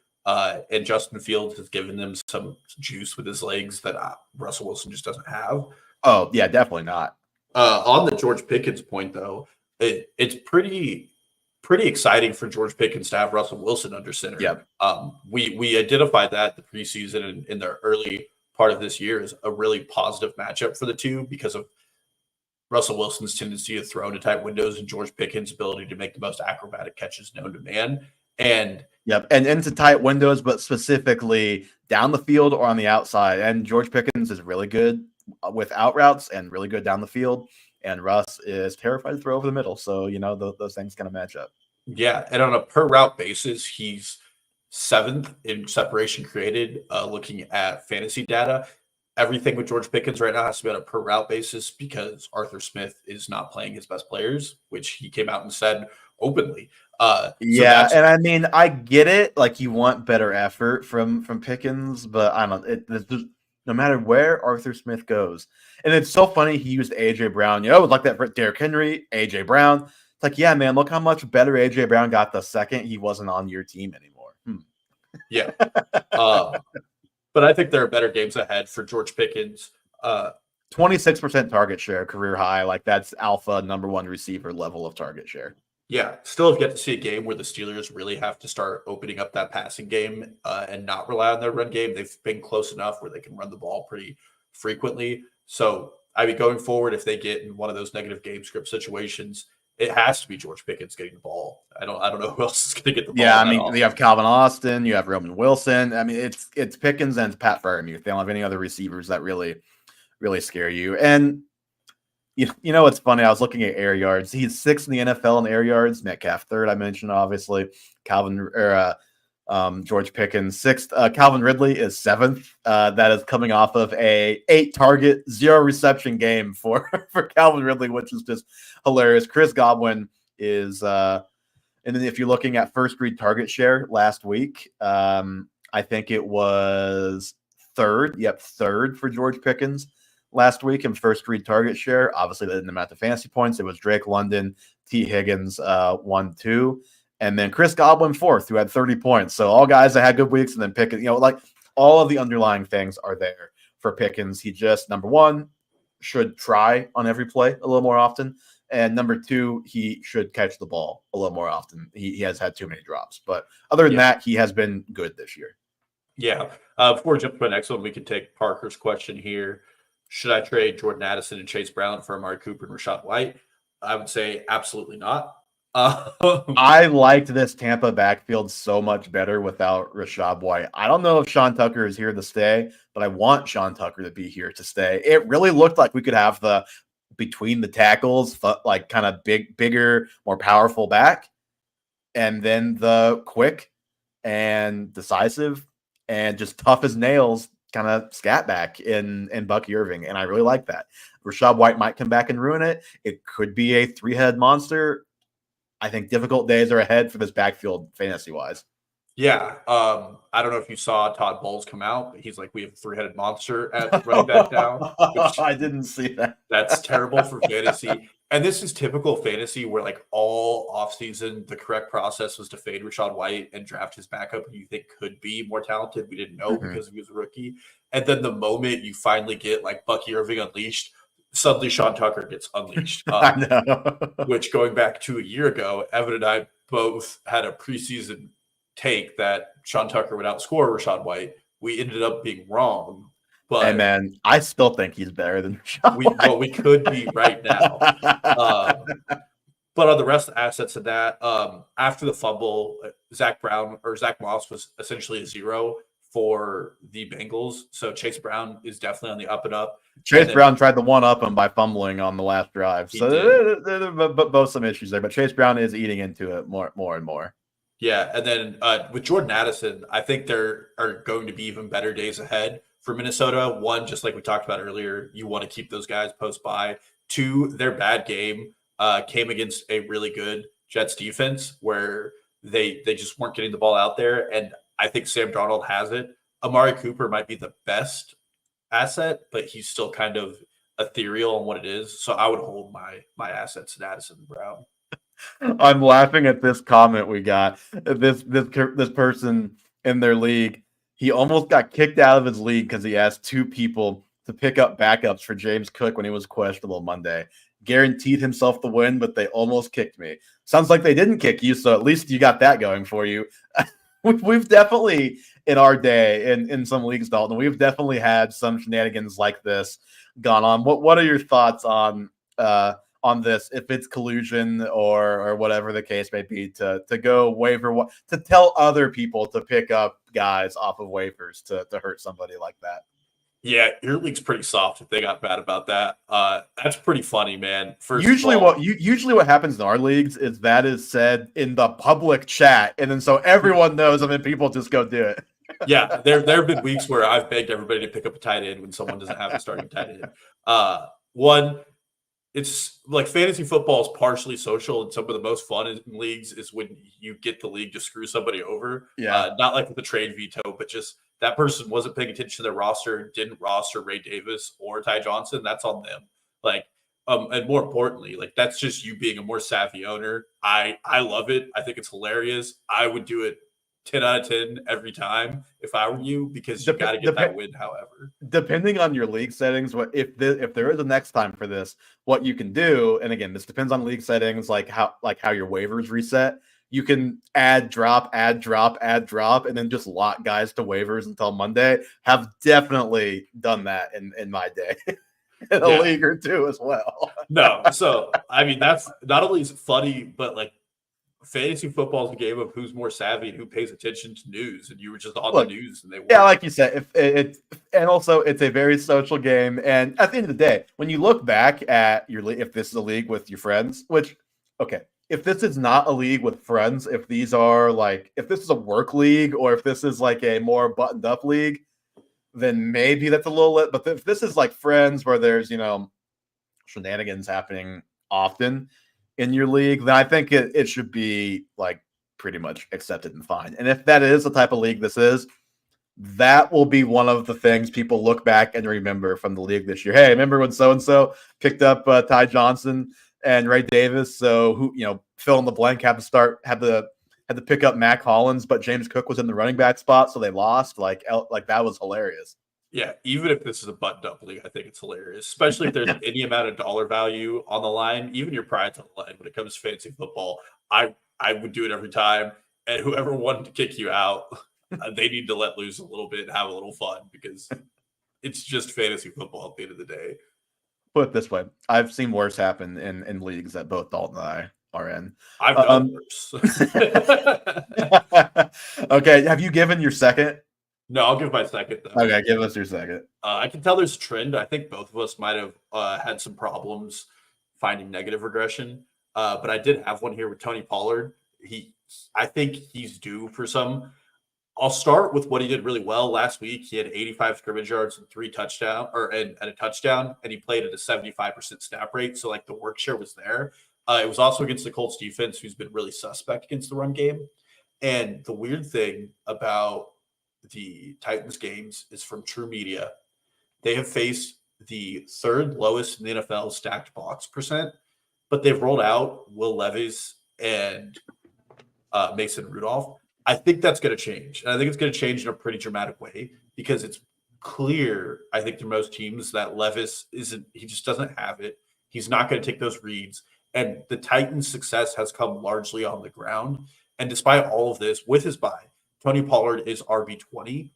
And Justin Fields has given them some juice with his legs that Russell Wilson just doesn't have. Oh, yeah, definitely not. On the George Pickens point, though, it's pretty exciting for George Pickens to have Russell Wilson under center. Yep. We identified that the preseason and in the early part of this year is a really positive matchup for the two because of Russell Wilson's tendency to throw into tight windows and George Pickens' ability to make the most acrobatic catches known to man. And yep, and into tight windows, but specifically down the field or on the outside. And George Pickens is really good with out routes and really good down the field. And Russ is terrified to throw over the middle. So, those things kind of match up. yeah, and on a per route basis, he's 7th in separation created, looking at fantasy data. Everything with George Pickens right now has to be on a per route basis because Arthur Smith is not playing his best players, which he came out and said openly. Yeah, and I mean, I get it. Like, you want better effort from Pickens, but I don't. It's just, no matter where Arthur Smith goes, and it's so funny he used AJ Brown. Like that for Derrick Henry, AJ Brown. It's like, yeah, man, look how much better AJ Brown got the second he wasn't on your team anymore. Yeah. But I think there are better games ahead for George Pickens. 26% target share, career high. Like, that's alpha number one receiver level of target share. Yeah, still have yet to see a game where the Steelers really have to start opening up that passing game and not rely on their run game. They've been close enough where they can run the ball pretty frequently. So, I mean, going forward, if they get in one of those negative game script situations, it has to be George Pickens getting the ball. I don't know who else is going to get the ball. Yeah, I mean, you have Calvin Austin, you have Roman Wilson. I mean, it's Pickens and Pat Freiermuth. They don't have any other receivers that really scare you. And you know what's funny? I was looking at air yards. He's 6th in the NFL in air yards. Metcalf 3rd. I mentioned obviously. George Pickens 6th. Calvin Ridley is 7th. That is coming off of a 8-target, 0 reception game for Calvin Ridley, which is just hilarious. Chris Godwin is, and then if you're looking at first read target share last week, I think it was 3rd. Yep, 3rd for George Pickens last week in first read target share. Obviously, that didn't amount to fantasy points. It was Drake London, T. Higgins, 1-2. And then Chris Godwin 4th, who had 30 points. So all guys that had good weeks, and then Pickens, like all of the underlying things are there for Pickens. He just, number one, should try on every play a little more often. And number 2, he should catch the ball a little more often. He has had too many drops. But other than that, he has been good this year. Yeah. Before we jump to the next one, we can take Parker's question here. Should I trade Jordan Addison and Chase Brown for Amari Cooper and Rachaad White? I would say absolutely not. I liked this Tampa backfield so much better without Rachaad White. I don't know if Sean Tucker is here to stay, but I want Sean Tucker to be here to stay. It really looked like we could have the between the tackles, like kind of bigger, more powerful back, and then the quick and decisive and just tough as nails kind of scat back in Bucky Irving. And I really like that. Rachaad White might come back and ruin it. It could be a 3-headed monster. I think difficult days are ahead for this backfield fantasy-wise. Yeah. I don't know if you saw Todd Bowles come out, but he's like, we have a 3-headed monster at running back now. I didn't see that. That's terrible for fantasy. And this is typical fantasy where like all offseason, the correct process was to fade Rachaad White and draft his backup who you think could be more talented. We didn't know because he was a rookie. And then the moment you finally get like Bucky Irving unleashed, suddenly Sean Tucker gets unleashed. I know. Which going back to a year ago, Evan and I both had a preseason take that Sean Tucker would outscore Rachaad White. We ended up being wrong. But hey man, I still think he's better than Rachaad White. Well, we could be right now. But on the rest of the assets of that, after the fumble, Zach Moss was essentially a 0 for the Bengals. So Chase Brown is definitely on the up and up. Chase Brown tried to one-up him by fumbling on the last drive. So there both some issues there. But Chase Brown is eating into it more and more. Yeah, and then with Jordan Addison, I think there are going to be even better days ahead for Minnesota. One, just like we talked about earlier, you want to keep those guys post-bye. 2, their bad game came against a really good Jets defense where they just weren't getting the ball out there. And I think Sam Darnold has it. Amari Cooper might be the best asset, but he's still kind of ethereal on what it is. So I would hold my assets in Addison Brown. I'm laughing at this comment we got. This person in their league, he almost got kicked out of his league because he asked two people to pick up backups for James Cook when he was questionable Monday. Guaranteed himself the win, but they almost kicked me. Sounds like they didn't kick you, so at least you got that going for you. We've definitely, in our day, in some leagues, Dalton, we've definitely had some shenanigans like this gone on. What are your thoughts on this, if it's collusion or whatever the case may be, to go waiver, to tell other people to pick up guys off of waivers to hurt somebody like that? Yeah, your league's pretty soft if they got bad about that. That's pretty funny, man. Usually what happens in our leagues is that is said in the public chat, and then so everyone knows, and then people just go do it. Yeah, there have been weeks where I've begged everybody to pick up a tight end when someone doesn't have a starting tight end. One, it's like fantasy football is partially social, and some of the most fun in leagues is when you get the league to screw somebody over. Yeah. Not like with the trade veto, but just that person wasn't paying attention to their roster, didn't roster Ray Davis or Ty Johnson. That's on them. Like, and more importantly, like that's just you being a more savvy owner. I love it. I think it's hilarious. I would do it 10 out of 10 every time if I were you, because you got to get that win. However, depending on your league settings, if there is a next time for this, what you can do, and again, this depends on league settings, like how your waivers reset. You can add drop, and then just lock guys to waivers until Monday. Have definitely done that in my day. In a league or two as well. No, so I mean that's not only is it funny, but like fantasy football is a game of who's more savvy and who pays attention to news, and you were just on the news and they were. Yeah, like you said, and also it's a very social game. And at the end of the day, when you look back at your league, if this is a league with your friends, if this is not a league with friends, if this is a work league, or if this is like a more buttoned up league, then maybe that's a little lit. But if this is like friends where there's, shenanigans happening often in your league, then I think it should be like pretty much accepted and fine. And if that is the type of league this is, that will be one of the things people look back and remember from the league this year. Hey, remember when so-and-so picked up Ty Johnson and Ray Davis? So who, fill in the blank, had to pick up Mac Hollins, but James Cook was in the running back spot, so they lost. Like that was hilarious. Yeah, even if this is a buttoned-up league, I think it's hilarious, especially if there's any amount of dollar value on the line, even your pride's on the line. When it comes to fantasy football, I would do it every time, and whoever wanted to kick you out, they need to let loose a little bit and have a little fun, because it's just fantasy football at the end of the day. Put it this way, I've seen worse happen in leagues that both Dalton and I are in. I've done worse. Okay, have you given your second? No, I'll give my second, though. Okay, give us your second. I can tell there's a trend. I think both of us might have had some problems finding negative regression, but I did have one here with Tony Pollard. I think he's due for some. I'll start with what he did really well last week. He had 85 scrimmage yards and 3 touchdowns, and a touchdown, and he played at a 75% snap rate. So like the work share was there. It was also against the Colts defense, who's been really suspect against the run game. And the weird thing about the Titans games is, from True Media, they have faced the 3rd lowest in the NFL stacked box percent, but they've rolled out Will Levis and Mason Rudolph. I think that's going to change. And I think it's going to change in a pretty dramatic way, because it's clear, I think, to most teams that Levis he just doesn't have it. He's not going to take those reads. And the Titans' success has come largely on the ground. And despite all of this, with his bye, Tony Pollard is RB20.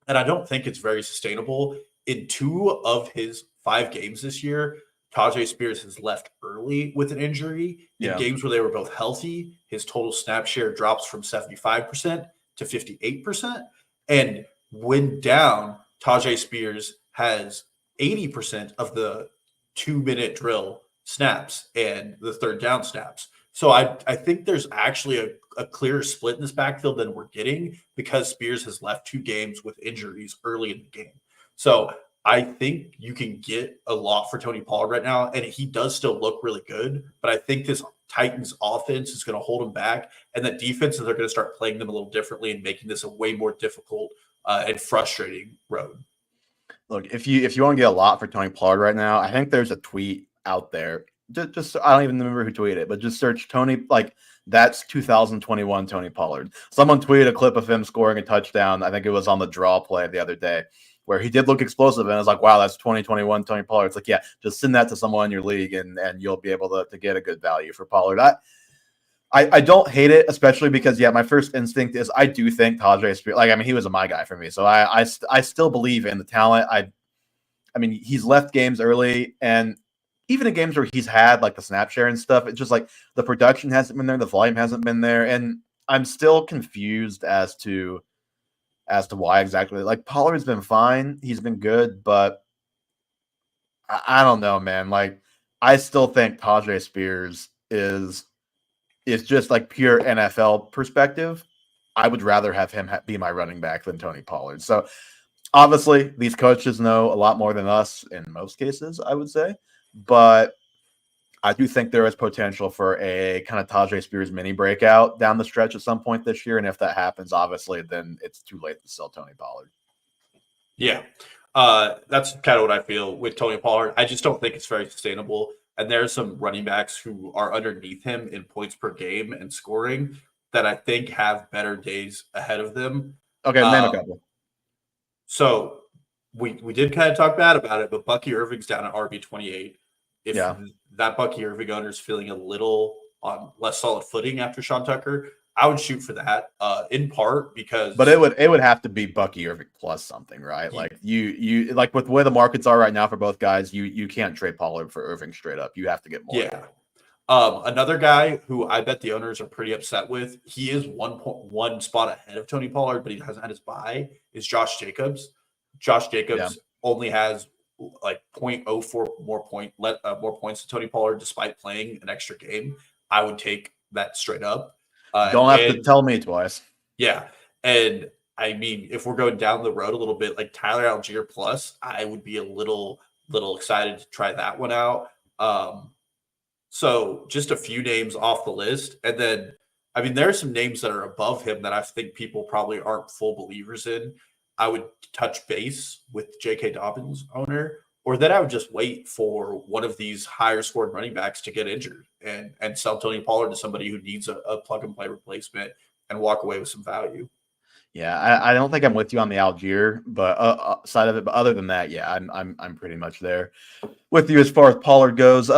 And I don't think it's very sustainable. In 2 of his 5 games this year, Tajay Spears has left early with an injury. In games where they were both healthy, his total snap share drops from 75% to 58%. And when down, Tajay Spears has 80% of the 2-minute drill snaps and the 3rd down snaps. So I think there's actually a clearer split in this backfield than we're getting, because Spears has left 2 games with injuries early in the game. So I think you can get a lot for Tony Pollard right now, and he does still look really good. But I think this Titans offense is going to hold him back, and that defenses are going to start playing them a little differently and making this a way more difficult and frustrating road. Look, if you want to get a lot for Tony Pollard right now, I think there's a tweet out there. Just I don't even remember who tweeted it, but just search Tony, like that's 2021 Tony Pollard. Someone tweeted a clip of him scoring a touchdown. I think it was on the draw play the other day, where he did look explosive, and I was like, wow, that's 2021 Tony Pollard. It's like, yeah, just send that to someone in your league, and you'll be able to get a good value for Pollard. I don't hate it, especially because, yeah, my first instinct is I do think Tajay Spears, like, I mean, he was a my guy for me. So I still believe in the talent. I mean, he's left games early, and even in games where he's had like the snap share and stuff, it's just like the production hasn't been there, the volume hasn't been there, and I'm still confused as to why exactly. Like Pollard's been fine, he's been good, but I don't know, man. Like I still think Tajay Spears is just like pure NFL perspective. I would rather have him be my running back than Tony Pollard. So obviously, these coaches know a lot more than us in most cases, I would say. But I do think there is potential for a kind of Tajay Spears mini breakout down the stretch at some point this year. And if that happens, obviously, then it's too late to sell Tony Pollard. Yeah. That's kind of what I feel with Tony Pollard. I just don't think it's very sustainable. And there's some running backs who are underneath him in points per game and scoring that I think have better days ahead of them. Okay, name a couple. So we did kind of talk bad about it, but Bucky Irving's down at RB28. If that Bucky Irving owner is feeling a little on less solid footing after Sean Tucker, I would shoot for that. In part because, but it would have to be Bucky Irving plus something, right? Like you like with the way the markets are right now for both guys, you can't trade Pollard for Irving straight up. You have to get more. Yeah. Another guy who I bet the owners are pretty upset with, he is one spot ahead of Tony Pollard, but he hasn't had his bye, is Josh Jacobs. Josh Jacobs only has like 0.04 more points than Tony Pollard, despite playing an extra game. I would take that straight up. Don't have to tell me twice. Yeah. And I mean, if we're going down the road a little bit, like Tyler Algier plus, I would be a little excited to try that one out. So just a few names off the list. And then, I mean, there are some names that are above him that I think people probably aren't full believers in. I would touch base with J.K. Dobbins owner, or then I would just wait for one of these higher scored running backs to get injured and sell Tony Pollard to somebody who needs a plug and play replacement and walk away with some value. Yeah, I don't think I'm with you on the Algier, but side of it. But other than that, yeah, I'm pretty much there with you as far as Pollard goes.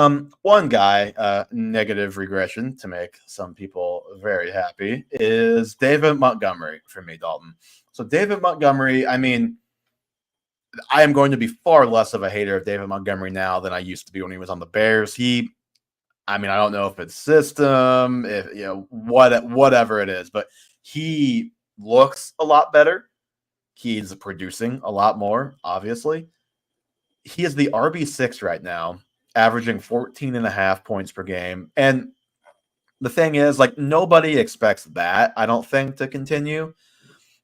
One guy, negative regression to make some people very happy is David Montgomery for me, Dalton. So David Montgomery, I mean, I am going to be far less of a hater of David Montgomery now than I used to be when he was on the Bears. I don't know if it's system, if whatever it is, but he looks a lot better. He's producing a lot more, obviously. He is the RB6 right now, averaging 14.5 points per game. And the thing is, like, nobody expects that, I don't think, to continue.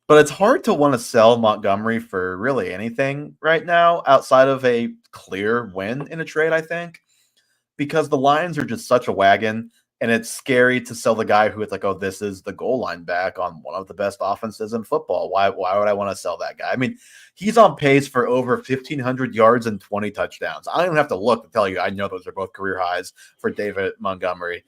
But it's hard to want to sell Montgomery for really anything right now outside of a clear win in a trade, I think, because the Lions are just such a wagon, and it's scary to sell the guy who it's like, oh, this is the goal line back on one of the best offenses in football. Why would I want to sell that guy? I mean, he's on pace for over 1,500 yards and 20 touchdowns. I don't even have to look to tell you. I know those are both career highs for David Montgomery.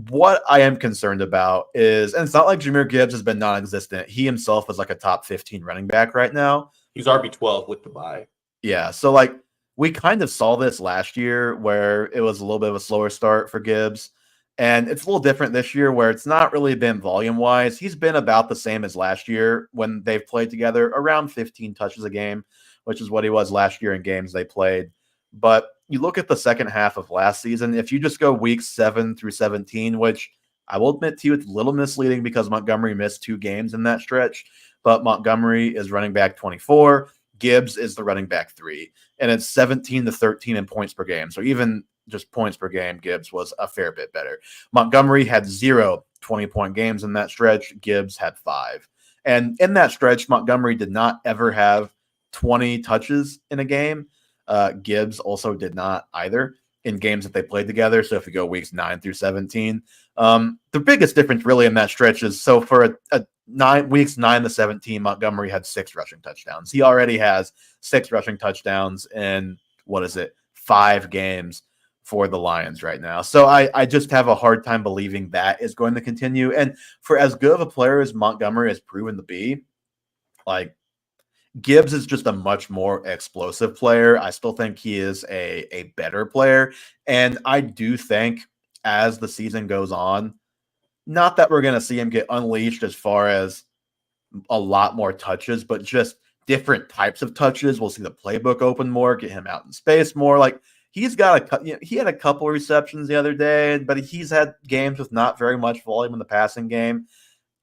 What I am concerned about is, and it's not like Jahmyr Gibbs has been non-existent. He himself is like a top 15 running back right now. He's RB12 with the bye. Yeah, so like we kind of saw this last year where it was a little bit of a slower start for Gibbs. And it's a little different this year where it's not really been volume-wise. He's been about the same as last year when they've played together, around 15 touches a game, which is what he was last year in games they played. But you look at the second half of last season, if you just go weeks 7 through 17, which I will admit to you, it's a little misleading because Montgomery missed 2 games in that stretch, but Montgomery is running back 24. Gibbs is the running back 3, and it's 17-13 in points per game. So even just points per game, Gibbs was a fair bit better. Montgomery had 0 20-point games in that stretch. Gibbs had 5. And in that stretch, Montgomery did not ever have 20 touches in a game. Gibbs also did not either in games that they played together. So if you go weeks 9 through 17, the biggest difference really in that stretch is so for weeks 9 to 17, Montgomery had 6 rushing touchdowns. He already has 6 rushing touchdowns in 5 games for the Lions right now. So I just have a hard time believing that is going to continue. And for as good of a player as Montgomery has proven to be, like Gibbs is just a much more explosive player. I still think he is a better player. And I do think as the season goes on, not that we're going to see him get unleashed as far as a lot more touches, but just different types of touches. We'll see the playbook open more, get him out in space more. Like he's got he had a couple of receptions the other day, but he's had games with not very much volume in the passing game.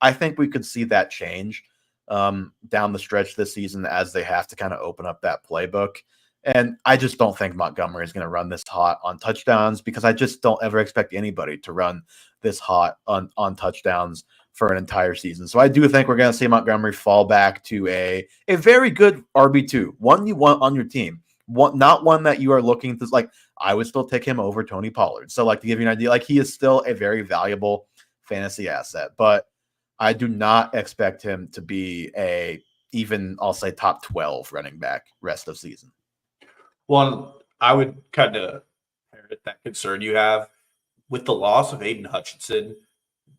I think we could see that change down the stretch this season as they have to kind of open up that playbook. And I just don't think Montgomery is going to run this hot on touchdowns because I just don't ever expect anybody to run this hot on touchdowns for an entire season. So I do think we're going to see Montgomery fall back to a very good RB2, one you want on your team. Not one that you are looking to, like, I would still take him over Tony Pollard. So, like, to give you an idea, like, he is still a very valuable fantasy asset, but I do not expect him to be I'll say top 12 running back rest of season. Well, I would kind of inherit that concern you have with the loss of Aiden Hutchinson.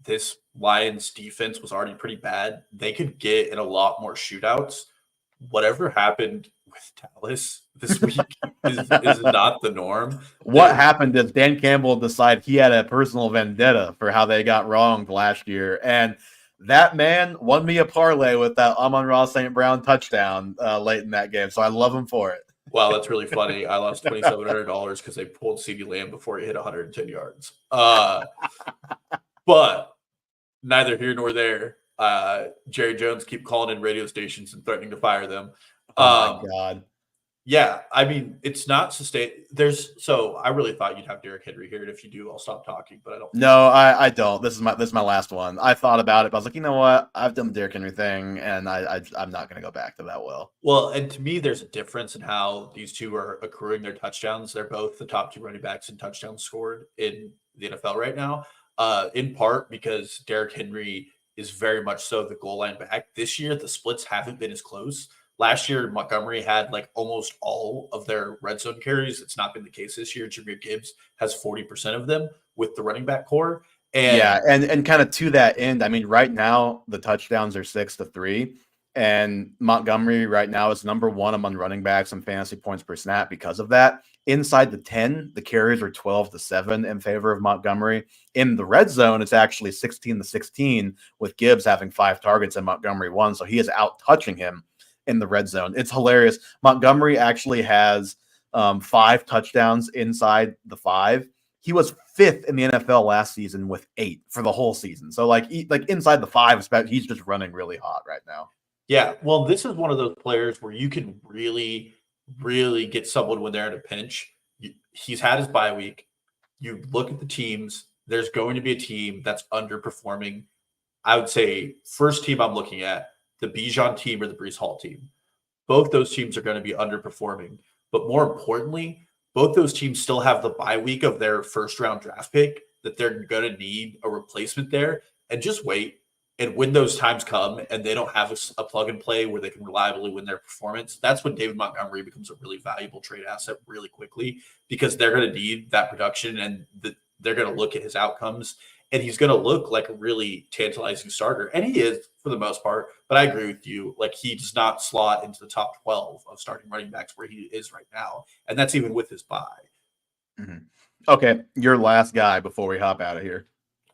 This Lions defense was already pretty bad. They could get in a lot more shootouts. Whatever happened with Dallas this week is not the norm. What happened is Dan Campbell decided he had a personal vendetta for how they got wronged last year. And that man won me a parlay with that Amon-Ra St. Brown touchdown late in that game. So I love him for it. Wow, that's really funny. I lost $2,700 because they pulled CeeDee Lamb before he hit 110 yards. But neither here nor there. Jerry Jones keep calling in radio stations and threatening to fire them. Oh my God. Yeah, I mean, it's not sustained. So I really thought you'd have Derrick Henry here, and if you do, I'll stop talking. But I don't. No, I don't. This is my last one. I thought about it, but I was like, you know what? I've done the Derrick Henry thing, and I'm not going to go back to that well. Well, and to me, there's a difference in how these two are accruing their touchdowns. They're both the top 2 running backs in touchdowns scored in the NFL right now. In part because Derrick Henry is very much so the goal line back. This year, the splits haven't been as close. Last year, Montgomery had like almost all of their red zone carries. It's not been the case this year. Jahmyr Gibbs has 40% of them with the running back core. And kind of to that end, I mean, right now the touchdowns are 6-3, and Montgomery right now is number 1 among running backs in fantasy points per snap because of that. Inside the 10, the carries are 12-7 in favor of Montgomery. In the red zone, it's actually 16-16 with Gibbs having 5 targets and Montgomery 1, so he is out touching him in the red zone. It's hilarious. Montgomery actually has 5 touchdowns inside the 5. He was 5th in the NFL last season with 8 for the whole season. So like inside the 5, he's just running really hot right now. Yeah, well, this is one of those players where you can really, really get someone when they're in a pinch. He's had his bye week. You look at the teams. There's going to be a team that's underperforming. I would say first team I'm looking at, the Bijan team or the Breece Hall team. Both those teams are going to be underperforming. But more importantly, both those teams still have the bye week of their first-round draft pick that they're going to need a replacement there. And just wait. And when those times come and they don't have a plug-and-play where they can reliably win their performance, that's when David Montgomery becomes a really valuable trade asset really quickly because they're going to need that production and they're going to look at his outcomes. And he's going to look like a really tantalizing starter. And he is for the most part. But I agree with you. Like, he does not slot into the top 12 of starting running backs where he is right now. And that's even with his bye. Mm-hmm. Okay, your last guy before we hop out of here.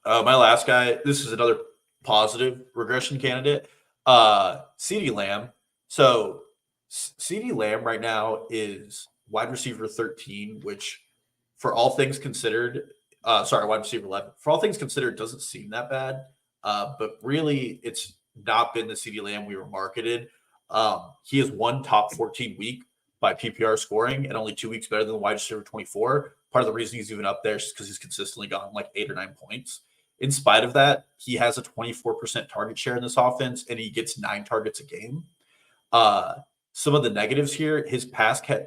My last guy, this is another positive regression candidate, CeeDee Lamb. So CeeDee Lamb right now is wide receiver 13, which for all things considered, wide receiver 11. For all things considered, doesn't seem that bad. But really, it's not been the CeeDee Lamb we were marketed. He has one top 14 week by PPR scoring and only 2 weeks better than the wide receiver 24. Part of the reason he's even up there is because he's consistently gotten like 8 or 9 points. In spite of that, he has a 24% target share in this offense, and he gets 9 targets a game. Some of the negatives here, his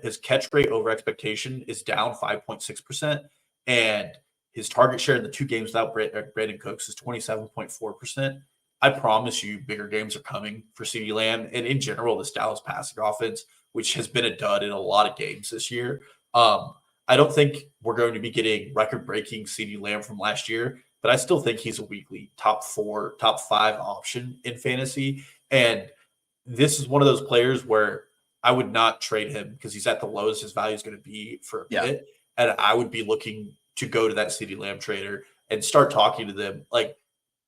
his catch rate over expectation is down 5.6%, and his target share in the 2 games without Brandon Cooks is 27.4%. I promise you, bigger games are coming for CeeDee Lamb, and in general, this Dallas passing offense, which has been a dud in a lot of games this year. I don't think we're going to be getting record-breaking CeeDee Lamb from last year, but I still think he's a weekly top 4, top 5 option in fantasy, and this is one of those players where I would not trade him because he's at the lowest his value is going to be for a bit. And I would be looking to go to that CeeDee Lamb trader and start talking to them. Like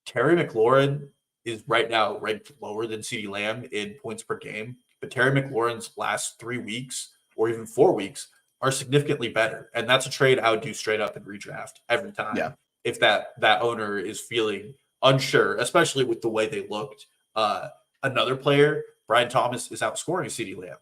Terry McLaurin is right now ranked lower than CeeDee Lamb in points per game, but Terry McLaurin's last 3 weeks or even 4 weeks are significantly better. And that's a trade I would do straight up in redraft every time. Yeah. If that owner is feeling unsure, especially with the way they looked. Another player, Brian Thomas, is outscoring CeeDee Lamb.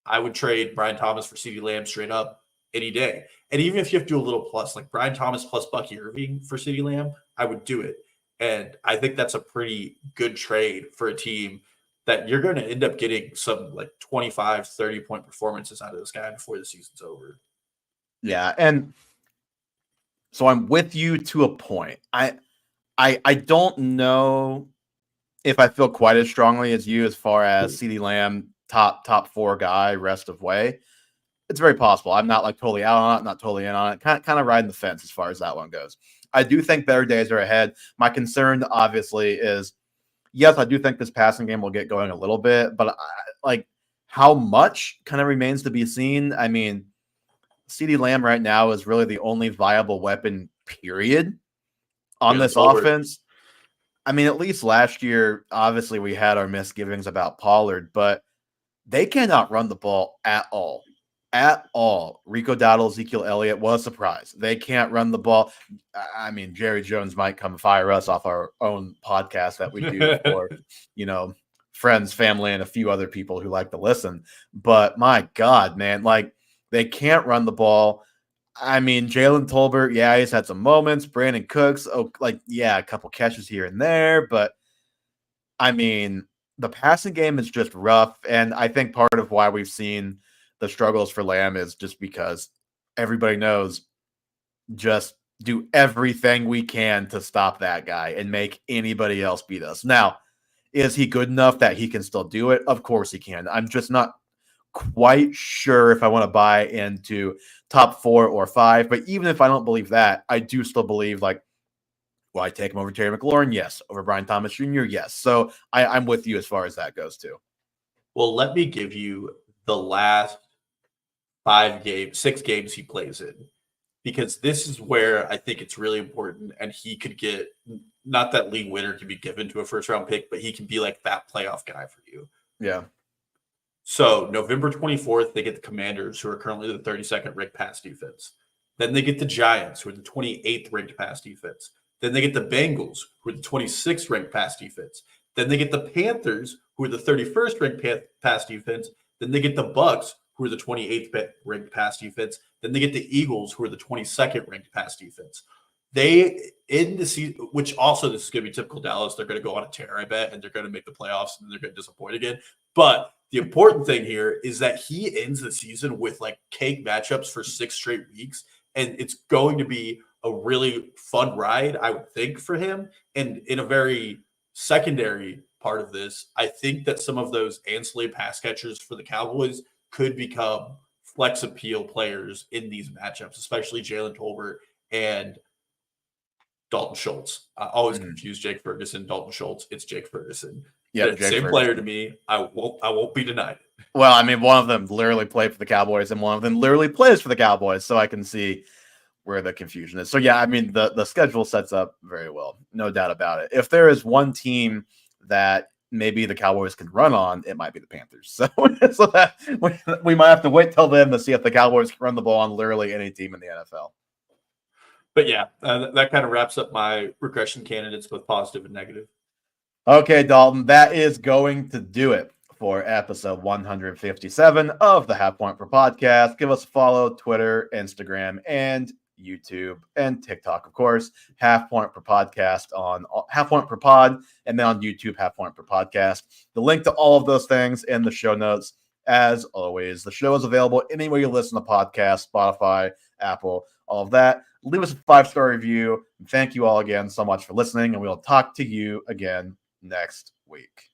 I would trade Brian Thomas for CeeDee Lamb straight up any day. And even if you have to do a little plus, like Brian Thomas plus Bucky Irving for CeeDee Lamb, I would do it. And I think that's a pretty good trade for a team that you're going to end up getting some like 25, 30-point performances out of this guy before the season's over. Yeah, and so I'm with you to a point. I don't know if I feel quite as strongly as you as far as CeeDee Lamb, top 4 guy rest of way. It's very possible. I'm not like totally out on it, not totally in on it. Kind of riding the fence as far as that one goes. I do think better days are ahead. My concern, obviously, is yes, I do think this passing game will get going a little bit, but like how much kind of remains to be seen. I mean, CeeDee Lamb right now is really the only viable weapon, period, on this offense. I mean, at least last year, obviously, we had our misgivings about Pollard, but they cannot run the ball at all. At all. Rico Dowdle, Ezekiel Elliott was a surprise. They can't run the ball. I mean, Jerry Jones might come fire us off our own podcast that we do for, friends, family, and a few other people who like to listen. But my God, man, like they can't run the ball. I mean, Jalen Tolbert, yeah, he's had some moments. Brandon Cooks, a couple catches here and there. But, I mean, the passing game is just rough. And I think part of why we've seen the struggles for Lamb is just because everybody knows just do everything we can to stop that guy and make anybody else beat us. Now, is he good enough that he can still do it? Of course he can. I'm just not quite sure if I want to buy into top 4 or 5, but even if I don't believe that, I do still believe will I take him over Terry McLaurin? Yes. Over Brian Thomas Jr.? Yes. So I'm with you as far as that goes too. Well, let me give you the last 6 games he plays in, because this is where I think it's really important, and he could get, not that league winner can be given to a first round pick, but he can be like that playoff guy for you. Yeah. So November 24th, they get the Commanders, who are currently the 32nd ranked pass defense. Then they get the Giants, who are the 28th ranked pass defense. Then they get the Bengals, who are the 26th ranked pass defense. Then they get the Panthers, who are the 31st ranked pass defense. Then they get the Bucks, who are the 28th ranked pass defense. Then they get the Eagles, who are the 22nd ranked pass defense. They, in the season, which also this is going to be typical Dallas, they're going to go on a tear, I bet, and they're going to make the playoffs, and they're going to disappoint again. But the important thing here is that he ends the season with like cake matchups for 6 straight weeks, and it's going to be a really fun ride, I would think, for him. And in a very secondary part of this, I think that some of those ancillary pass catchers for the Cowboys could become flex appeal players in these matchups, especially Jalen Tolbert and Dalton Schultz. I always confuse Jake Ferguson, Dalton Schultz. It's Jake Ferguson. Yeah, same player to me. I won't be denied it. Well, I mean, one of them literally played for the Cowboys, and one of them literally plays for the Cowboys, so I can see where the confusion is. So yeah, I mean, the schedule sets up very well, no doubt about it. If there is one team that maybe the Cowboys can run on, it might be the Panthers. So that we might have to wait till then to see if the Cowboys can run the ball on literally any team in the NFL. But yeah, that kind of wraps up my regression candidates, both positive and negative. Okay, Dalton, that is going to do it for episode 157 of the Half Point Per Podcast. Give us a follow, Twitter, Instagram, and YouTube, and TikTok, of course. Half Point Per Podcast on Half Point Per Pod, and then on YouTube, Half Point Per Podcast. The link to all of those things in the show notes. As always, the show is available anywhere you listen to podcasts, Spotify, Apple, all of that. Leave us a 5-star review. Thank you all again so much for listening, and we'll talk to you again next week.